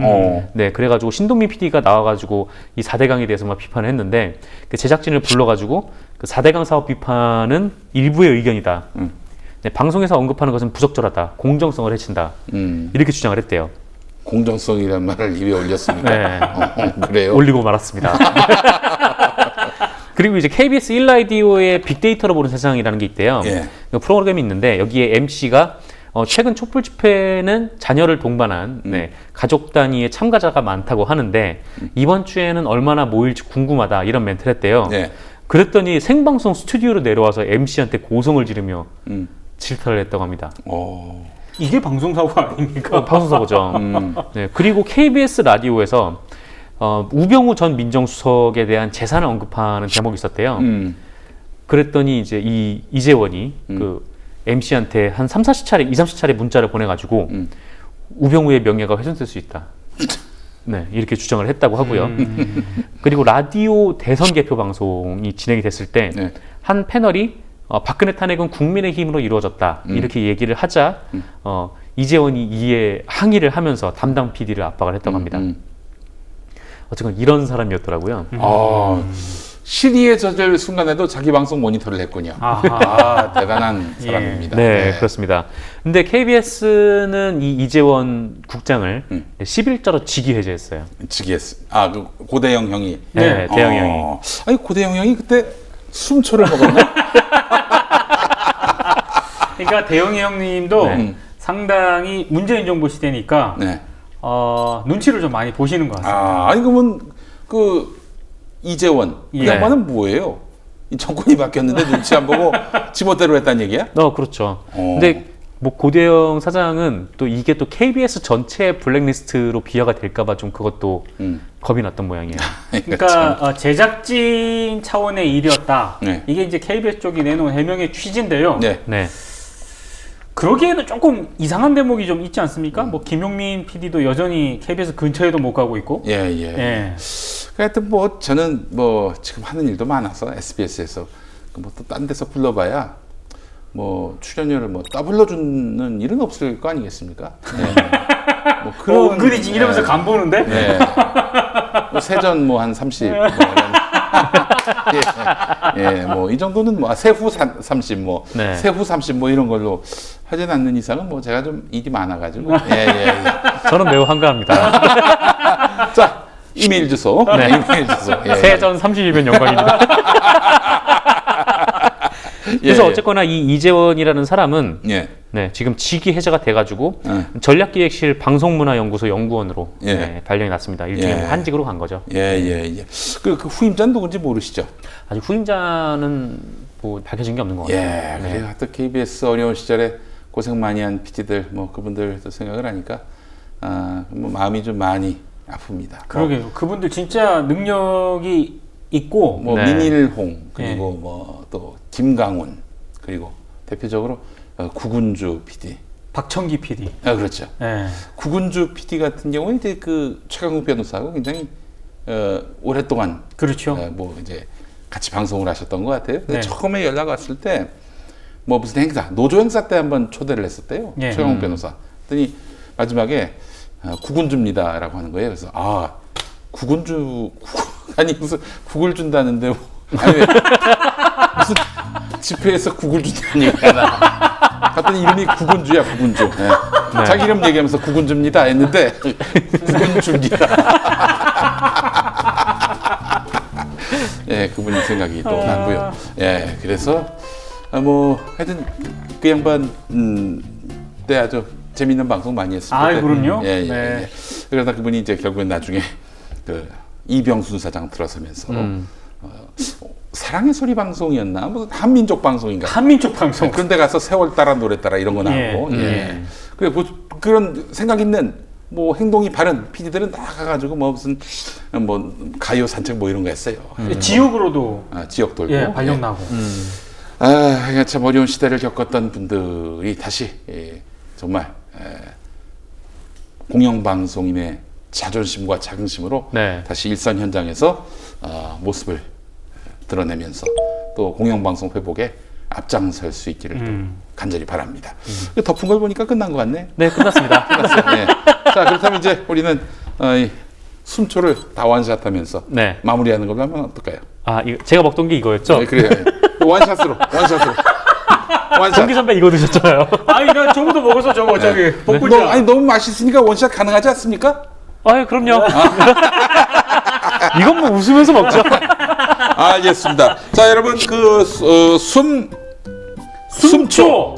네, 그래가지고 신동민 PD가 나와가지고 이 4대강에 대해서 막 비판을 했는데 그 제작진을 불러가지고 그 4대강 사업 비판은 일부의 의견이다. 네, 방송에서 언급하는 것은 부적절하다. 공정성을 해친다. 이렇게 주장을 했대요. 공정성이란 말을 입에 올렸습니까? 네. 그래요? 올리고 말았습니다. 그리고 이제 KBS 1라디오의 빅데이터로 보는 세상이라는 게 있대요. 예. 그 프로그램이 있는데 여기에 MC가 최근 촛불 집회는 자녀를 동반한 가족 단위의 참가자가 많다고 하는데 이번 주에는 얼마나 모일지 궁금하다 이런 멘트를 했대요. 예. 그랬더니 생방송 스튜디오로 내려와서 MC한테 고성을 지르며 질타를 했다고 합니다. 이게 방송사고 아닙니까? 방송사고죠. 네, 그리고 KBS 라디오에서 우병우 전 민정수석에 대한 재산을 언급하는 제목이 있었대요. 그랬더니 이제 이 이재원이 그 MC한테 한 2, 30차례 문자를 보내가지고 우병우의 명예가 훼손될 수 있다. 네, 이렇게 주장을 했다고 하고요. 그리고 라디오 대선 개표 방송이 진행이 됐을 때 한 패널이 박근혜 탄핵은 국민의 힘으로 이루어졌다. 이렇게 얘기를 하자 이재원이 이에 항의를 하면서 담당 PD를 압박을 했다고 합니다. 어쨌든 이런 사람이었더라고요. 시리에 젖을 순간에도 자기 방송 모니터를 했군요. 대단한 사람입니다. 네, 그렇습니다. 근데 KBS는 이 이재원 국장을 10일자로 직위 해제했어요. 직위했어. 그 고대영 형이. 네, 대영 형이. 아니 고대영 형이 그때 숨초를 먹었나? 그러니까 대영이 형님도 네. 상당히 문재인 정부 시대니까 네. 눈치를 좀 많이 보시는 것 같습니다. 아, 아니 그러면 그 이재원 그 예. 양반은 뭐예요? 이 정권이 바뀌었는데 눈치 안 보고 지멋대로 했다는 얘기야? 그렇죠. 근데 뭐 고대영 사장은 또 이게 또 KBS 전체 블랙리스트로 비하가 될까봐 좀 그것도 겁이 났던 모양이에요. 그러니까 제작진 차원의 일이었다. 네. 이게 이제 KBS 쪽이 내놓은 해명의 취지인데요. 네. 네. 그러기에는 조금 이상한 대목이 좀 있지 않습니까? 뭐 김용민 PD도 여전히 KBS 근처에도 못 가고 있고. 예, 예. 예. 하여튼 뭐 저는 뭐 지금 하는 일도 많아서 SBS에서 뭐 또 딴 데서 불러봐야 뭐 출연료를 뭐 더블로 주는 일은 없을 거 아니겠습니까? 네. 뭐 그런 은근히 이러면서 간 보는데? 네. 뭐 세전 뭐 한 30. 뭐 예, 예, 뭐 이 정도는 뭐 세후 30 뭐 네. 세후 30 뭐 이런 걸로 하진 않는 이상은 뭐 제가 좀 일이 많아가지고 예, 예, 예. 저는 매우 한가합니다. 자 이메일 주소. 네. 이메일 주소. 예, 세전 30이면 영광입니다. 그래서 예, 예. 어쨌거나 이 이재원이라는 사람은 예. 네, 지금 직위 해제가 돼가지고 예. 전략기획실 방송문화연구소 연구원으로 예. 네, 발령이 났습니다. 일종의 예. 한직으로 간 거죠. 예, 예, 예. 그 후임자는 누군지 모르시죠? 아직 후임자는 뭐 밝혀진 게 없는 것 같아요. 예, 그래요. 하여튼 KBS 어려운 시절에 고생 많이 한 PD들, 뭐 그분들도 생각을 하니까 뭐 마음이 좀 많이 아픕니다. 그러게요. 그분들 진짜 능력이 있고 뭐 네. 민일홍 그리고 뭐 또 김강훈 그리고 대표적으로 구군주 PD. 박청기 PD. 그렇죠. 예. 구군주 PD 같은 경우는 이제 그 최강욱 변호사하고 굉장히 오랫동안 그렇죠. 뭐 이제 같이 방송을 하셨던 것 같아요. 근데 네. 처음에 연락 왔을 때 뭐 무슨 행사, 노조 행사 때 한번 초대를 했었대요. 예. 최강욱 변호사. 그랬더니 마지막에 구군주입니다라고 하는 거예요. 그래서 아니 무슨 국을 준다는데 뭐, 아니 왜 무슨 집회에서 국을 준다는 얘기가 나. 갔더니 이름이 구군주야, 구군주. 예. 네. 자기 이름 얘기하면서 구군주입니다 했는데 구군주입니다. 예, 그분 생각이 또 나고요. 예, 그래서 뭐 하여튼 그 양반 때 아주 재밌는 방송 많이 했습니다. 그럼요. 예, 예, 네. 예. 그러다 그분이 이제 결국엔 나중에 그 이병순 사장 들어서면서 사랑의 소리 방송이었나 무슨 한민족 방송인가 한민족 방송. 그런 데 가서 세월 따라 노래 따라 이런 거 나오고 예. 그래 그런 생각 있는 뭐 행동이 바른 PD들은 다 가가지고 뭐 무슨 뭐 가요 산책 뭐 이런 거 했어요. 지역으로도 지역 돌고 발령 나고. 참 어려운 시대를 겪었던 분들이 다시 정말 공영방송인의 자존심과 자긍심으로 네. 다시 일선 현장에서 모습을 드러내면서 또 공영방송 회복에 앞장설 수 있기를 또 간절히 바랍니다. 덮은 걸 보니까 끝난 것 같네. 네, 끝났습니다. 끝났어요. 네. 자, 그렇다면 이제 우리는 이 숨초를 다 원샷하면서 네. 마무리하는 걸로 하면 어떨까요? 제가 먹던 게 이거였죠? 네, 그래요. 원샷으로. 원샷. 정기 선배 이거 드셨잖아요. 나 저거도 먹어서 저거 저기 복불자. 너무 맛있으니까 원샷 가능하지 않습니까? 그럼요. 이건 뭐 웃으면서 먹죠. 알겠습니다. 자, 여러분 숨초.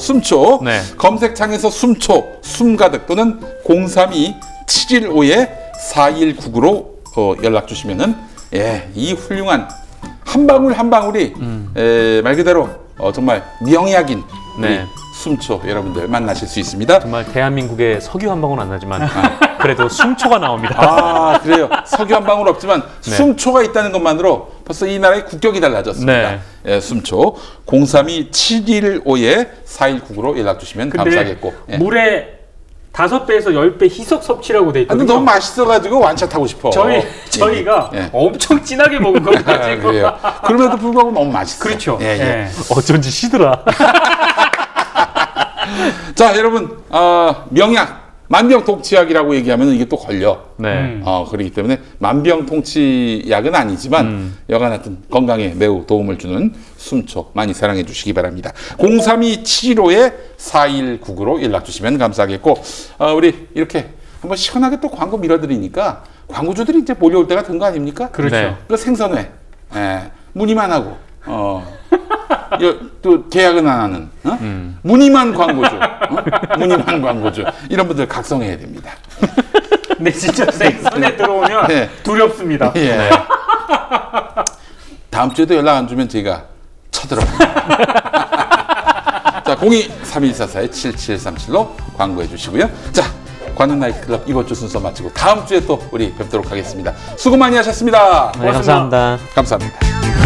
네. 검색창에서 숨초, 숨가득 또는 032-751-4199로 연락 주시면은 이 훌륭한 한 방울 한 방울이 말 그대로 정말 명약인 네. 우리 숨초 여러분들 만나실 수 있습니다. 정말 대한민국에 석유 한 방울 안 나지만 그래도 숨초가 나옵니다. 그래요. 석유 한 방울 없지만 숨초가 있다는 것만으로 벌써 이 나라의 국격이 달라졌습니다. 네. 숨초 032-715-4199로 연락 주시면 감사하겠고. 물에 5배에서 10배 희석 섭취라고 돼 있거든요. 너무 맛있어가지고 완샷하고 싶어. 저희가 엄청 진하게 먹은 거가지고. 그래요. 그럼에도 불구하고 너무 맛있어. 그렇죠. 어쩐지 시더라. 자, 여러분 명약 만병통치약이라고 얘기하면 이게 또 걸려. 네. 그렇기 때문에 만병통치약은 아니지만 여간 하여튼 건강에 매우 도움을 주는 숨초 많이 사랑해 주시기 바랍니다. 032-715-4199로 연락 주시면 감사하겠고 우리 이렇게 한번 시원하게 또 광고 밀어드리니까 광고주들이 이제 몰려올 때가 된 거 아닙니까? 그렇죠. 네. 그 생선회 문의만 하고 또 계약은 안 하는 무늬만 광고주, 무늬만 광고주 이런 분들 각성해야 됩니다. 근데 진짜 생선에 들어오면 네. 두렵습니다. 예. 다음 주에도 연락 안 주면 저희가 쳐들어갑니다. 자, 02-3144-7737로 광고해 주시고요. 자, 관훈 나이트클럽 이번 주 순서 마치고 다음 주에 또 우리 뵙도록 하겠습니다. 수고 많이 하셨습니다. 네, 감사합니다. 감사합니다.